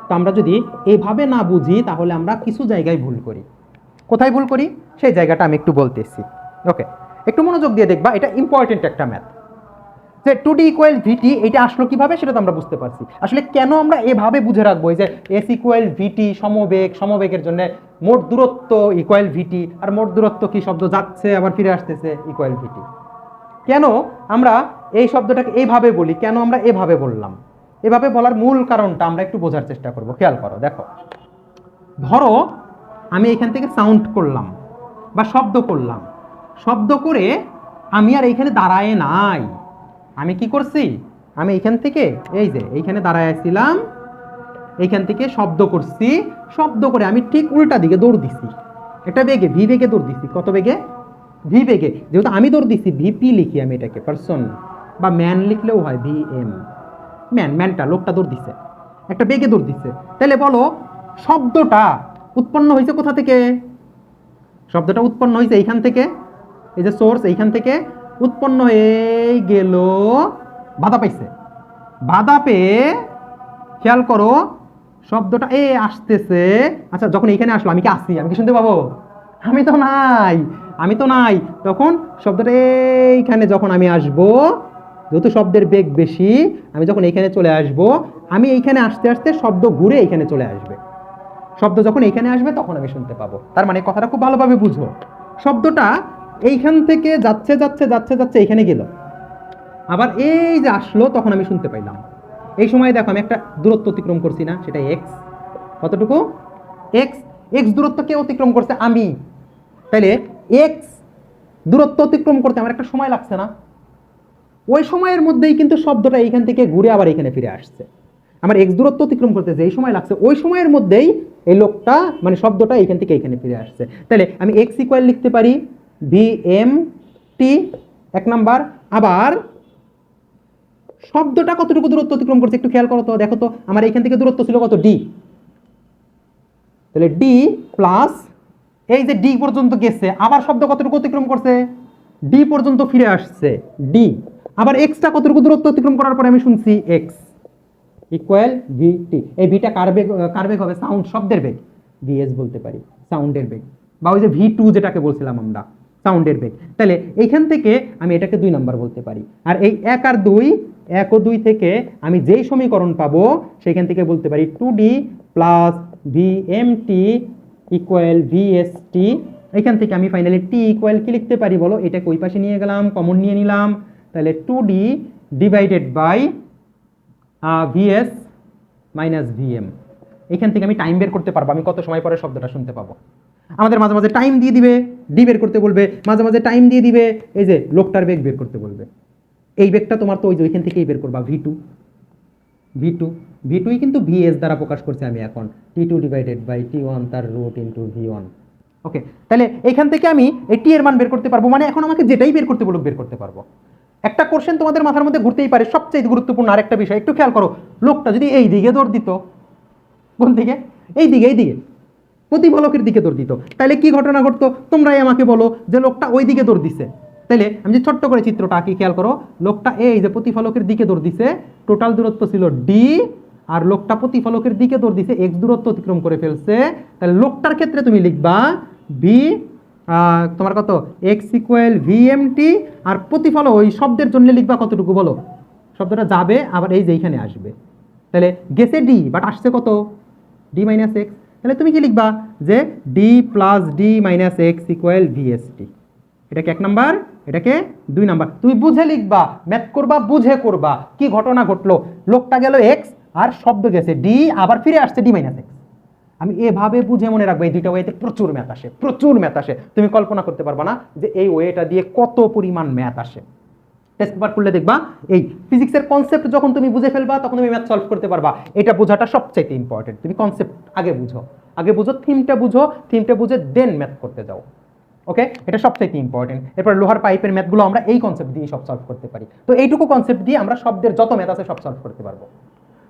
[SPEAKER 1] তো আমরা যদি এইভাবে না বুঝি তাহলে আমরা কিছু জায়গায় ভুল করি। কোথায় ভুল করি সেই জায়গাটা আমি একটু বলতেছি। ওকে, একটু মনোযোগ দিয়ে দেখবা, এটা ইম্পর্টেন্ট একটা ম্যাথ। যে 2d = vt এটা আসলো কিভাবে সেটা তো আমরা বুঝতে পারছি। আসলে কেন আমরা এভাবে বুঝে রাখবো যে s = vt, সমবেগ, সমবেগের জন্য মোট দূরত্ব = vt, আর মোট দূরত্ব কি? শব্দ যাচ্ছে আবার ফিরে আসতেছে = vt। কেন আমরা এই শব্দটাকে এইভাবে বলি, কেন আমরা এভাবে বললাম? এভাবে বলার মূল কারণটা আমরা একটু বোঝার চেষ্টা করব। খেয়াল করো, দেখো, ধরো আমি এখান থেকে সাউন্ড করলাম বা শব্দ করলাম, শব্দ করে আমি আর এইখানে দাঁড়ায় নাই, আমি কি করছি? আমি এইখান থেকে এই যে এইখানে দাঁড়ায় ছিলাম, এইখান থেকে শব্দ করছি, শব্দ করে আমি ঠিক উল্টা দিকে দৌড় দিছি, একটা বেগে, ভি বেগে দৌড় দিছি। কত বেগে? ভি বেগে। যেহেতু আমি দৌড় দিছি, ভিপি লিখি আমি এটাকে, পারসন বা ম্যান লিখলেও হয়, ভিএম, ম্যানটা, লোকটা দৌড় দিছে, একটা বেগে দৌড় দিছে। তাহলে বলো, শব্দটা উৎপন্ন হয়েছে কোথা থেকে? শব্দটা উৎপন্ন হয়েছে এইখান থেকে, এই যে সোর্স, এইখান থেকে উৎপন্ন হয়ে গেল, বাধা পাইছে, বাধা পেয়ে, খেয়াল করো, শব্দটা এ আসতেছে। আচ্ছা, যখন এইখানে আসলো আমি কি আসি? আমি কি শুনতে পাবো? আমি তো নাই, আমি তো নাই। তখন শব্দটা এইখানে যখন আমি আসবো, যেহেতু শব্দের বেগ বেশি, আমি যখন এইখানে চলে আসব, আমি এইখানে আসতে আসতে শব্দ ঘুরে এইখানে চলে আসবে। শব্দ যখন এইখানে আসবে তখন আমি শুনতে পাবো। তার মানে কথাটা খুব ভালোভাবে বুঝো, শব্দটা এইখান থেকে যাচ্ছে যাচ্ছে যাচ্ছে যাচ্ছে এখানে গেল, আবার এই যে আসলো তখন আমি শুনতে পাইলাম। এই সময় দেখো আমি একটা দূরত্ব অতিক্রম করছি না, সেটা এক্স। কতটুকু? এক্স। এক্স দূরত্ব কে অতিক্রম করছে? আমি। তাইলে এক্স দূরত্ব অতিক্রম করতে আমার একটা সময় লাগছে না? ওই সময়ের মধ্যেই কিন্তু শব্দটা এইখান থেকে ঘুরে আবার এখানে ফিরে আসছে। আমার এক্স দূরত্ব অতিক্রম করতে যেই সময় লাগছে ওই সময়ের মধ্যেই এই লোকটা মানে শব্দটা এইখান থেকে এখানে ফিরে আসছে। তাহলে আমি এক্স ইকুয়াল লিখতে পারি ভি এম টি, এক নাম্বার। আবার শব্দটা কতটুকু দূরত্ব অতিক্রম করছে একটু খেয়াল করো তো, দেখো তো আমার এইখান থেকে দূরত্ব ছিল কত? ডি। তাহলে ডি প্লাস এই যে ডি পর্যন্ত গেছে, আবার শব্দ কতটুকু অতিক্রম করছে? ডি পর্যন্ত ফিরে আসছে, ডি। আবার এক্সটা কতটুকু দূরত্ব অতিক্রম করার পরে আমি শুনছি এক্স ইকুয়াল ভিটি। এই ভিটা কার বেগ? কার বেগ হবে? সাউন্ড, শব্দের বেগ, ভিএস বলতে পারি, সাউন্ডের বেগ। বা ওই যে ভি টু যেটাকে বলছিলাম আমরা, সাউন্ডের বেগ। তাহলে এইখান থেকে আমি এটাকে 2 নাম্বার বলতে পারি। আর এই 1 আর 2, 1 ও 2 থেকে আমি যেই সমীকরণ পাবো সেখান থেকে বলতে পারি 2D plus VMT equal VST. এখান থেকে আমি ফাইনালি টি ইকুয়াল কি লিখতে পারি বলো? এটাকে ওই পাশে নিয়ে গেলাম, কমন নিয়ে নিলাম। তাহলে 2D divided by VS minus VM. এখান থেকে আমি টাইম বের করতে পারবো, আমি কত সময় পরে শব্দটা শুনতে পাবো। আমাদের মাঝে মাঝে টাইম দিয়ে দিবে, ডি বের করতে বলবে, মাঝে মাঝে টাইম দিয়ে দিবে এই যে লোকটার বেগ বের করতে বলবে। এই বেগটা তোমার তো ওই যে ওইখান থেকেই বের করবা, V two. V two, V টুই কিন্তু ভিএস দ্বারা প্রকাশ করছি আমি এখন, T two divided by T one তার রুট ইন্টু ভি ওয়ান। ওকে, তাহলে এইখান থেকে আমি এই টি এর মান বের করতে পারবো, মানে এখন আমাকে যেটাই বের করতে বলুক বের করতে পারবো। একটা কোশ্চেন তোমাদের মাথার মধ্যে ঘুরতেই পারে, সবচেয়ে গুরুত্বপূর্ণ আরেকটা বিষয় একটু খেয়াল করো। লোকটা যদি এই দিকে দৌড় দিত, কোন দিকে? এই দিকে, এই দিকে, প্রতিফলকের দিকে দৌড় দিত, তাহলে কি ঘটনা ঘটতো তোমরাই আমাকে বলো। যে লোকটা ওই দিকে দৌড় দিছে, তাহলে আমি যে ছোট্ট করে চিত্রটা আঁকি, খেয়াল করো। লোকটা এই যে প্রতিফলকের দিকে দৌড় দিছে, টোটাল দূরত্ব ছিল ডি, আর লোকটা প্রতিফলকের দিকে দৌড় দিছে এক্স দূরত্ব অতিক্রম করে ফেলছে। তাহলে লোকটার ক্ষেত্রে তুমি লিখবা ভি, তোমার কত? X equal VMT. আর প্রতিফলক ওই শব্দের জন্য লিখবা কতটুকু বলো? শব্দটা যাবে আবার এই যে এইখানে আসবে, তাহলে গেছে ডি বাট আসছে কত? D minus x. তাহলে তুমি কি লিখবা? যে D plus D minus x equal VST. এটাকে 1 নাম্বার, এটাকে 2 নাম্বার। তুমি বুঝে লিখবা, ম্যাথ করবা বুঝে করবা। কি ঘটনা ঘটলো? লোকটা গেল এক্স আর শব্দ গেছে ডি, আবার ফিরে আসছে ডি মাইনাস এক্স। আমি এভাবে বুঝে মনে রাখবো। এই দুইটা ওয়েতে প্রচুর ম্যাথ আসে, প্রচুর ম্যাথ আসে। তুমি কল্পনা করতে পারবা না যে এই ওয়েটা দিয়ে কত পরিমাণ ম্যাথ আসে। টেস্ট পেপার খুললে দেখবা এই ফিজিক্সের কনসেপ্ট যখন তুমি বুঝে ফেলবা তখন তুমি ম্যাথ সলভ করতে পারবা। এটা বোঝাটা সবচাইতে ইম্পর্টেন্ট। তুমি কনসেপ্ট আগে বুঝো, আগে বুঝো, থিমটা বুঝো, থিমটা বুঝে দেন ম্যাথ করতে যাও। ওকে, এটা সবচাইতে ইম্পর্টেন্ট। এরপর লোহার পাইপের ম্যাথগুলো আমরা এই কনসেপ্ট দিয়ে সব সলভ করতে পারি। তো এইটুকু কনসেপ্ট দিয়ে আমরা শব্দের যত ম্যাথ আছে সব সলভ করতে পারবো।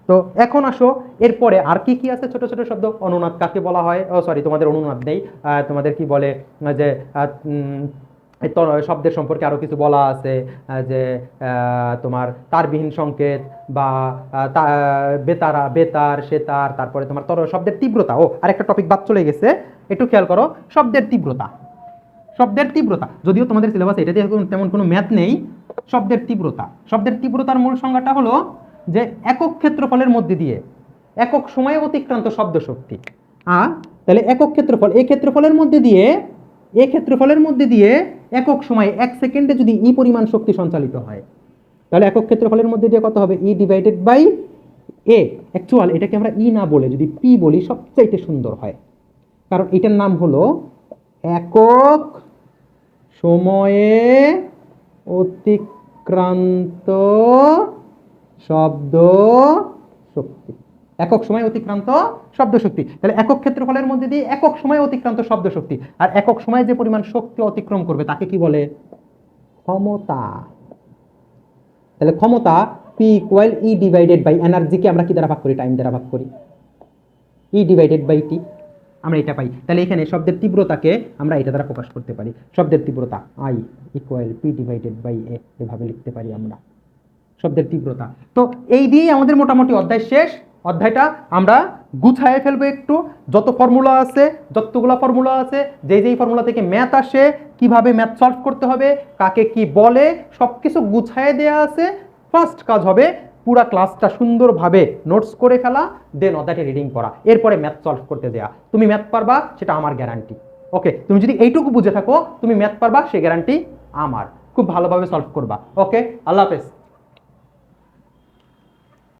[SPEAKER 1] তো এখন আসো এরপরে আর কি কি আছে ছোট ছোট শব্দ। অনুনাদ কাকে বলা হয়? ও সরি, তোমাদের অনুনাদ নেই, তোমাদের কি বলে যে শব্দের সম্পর্কে আরো কিছু বলা আছে, যে তোমার তারবিহীন সংকেত বা বেতারা, বেতার, সেতার, তারপরে তোমার শব্দের তীব্রতা। ও আরেকটা টপিক বাদ চলে গেছে, একটু খেয়াল করো। শব্দের তীব্রতা, শব্দের তীব্রতা, যদিও তোমাদের সিলেবাসে এটা দিয়ে তেমন কোনো ম্যাথ নেই। শব্দের তীব্রতা, শব্দের তীব্রতার মূল সংজ্ঞাটা হলো যে একক ক্ষেত্রফলের মধ্যে দিয়ে একক সময়ে অতিক্রান্ত শব্দ শক্তি। তাহলে একক ক্ষেত্রফল, এই ক্ষেত্রফলের মধ্যে দিয়ে, এই ক্ষেত্রফলের মধ্যে দিয়ে একক সময়ে 1 সেকেন্ডে যদি ই পরিমাণ শক্তি সঞ্চালিত হয়, তাহলে একক ক্ষেত্রফলের মধ্যে দিয়ে কত হবে? E divided by A. Actual এটাকে আমরা ই না বলে যদি পি বলি সবচাইতে সুন্দর হয়, কারণ এটার নাম হলো একক সময়ে অতিক্রান্ত শব্দ শক্তি। একক সময় অতিক্রান্ত শব্দ শক্তি। তাহলে একক ক্ষেত্রফলের মধ্যে দিয়ে একক সময় অতিক্রান্ত শব্দ শক্তি, আর একক সময়ে যে পরিমাণ শক্তি অতিক্রম করবে তাকে কি বলে? ক্ষমতা। তাহলে ক্ষমতা P equal E divided by এনার্জিকে আমরা কি দ্বারা ভাগ করি? টাইম দ্বারা ভাগ করি, ই ডিভাইডেড বাই টি, আমরা এটা পাই। তাহলে এখানে শব্দের তীব্রতাকে আমরা এটা দ্বারা প্রকাশ করতে পারি। শব্দের তীব্রতা I equal P divided by A, এভাবে লিখতে পারি আমরা শব্দের তীব্রতা। তো এই দিয়েই আমাদের মোটামুটি অধ্যায় শেষ। অধ্যায়টা আমরা গুছায় ফেলবো একটু। যত ফর্মুলা আছে, যতগুলো ফর্মুলা আছে, যেই ফর্মুলা থেকে ম্যাথ আসে, কিভাবে ম্যাথ সলভ করতে হবে, কাকে কি বলে, সব কিছু গুছায় দেওয়া আছে। ফার্স্ট কাজ হবে পুরা ক্লাসটা সুন্দরভাবে নোটস করে ফেলা, দেন অধ্যায়টা রিডিং করা, এরপরে ম্যাথ সলভ করতে দেয়া। তুমি ম্যাথ পারবা সেটা আমার গ্যারান্টি। ওকে, তুমি যদি এইটুকু বুঝে থাকো তুমি ম্যাথ পারবা, সে গ্যারান্টি আমার। খুব ভালোভাবে সলভ করবা। ওকে, আল্লাহ হাফেজ।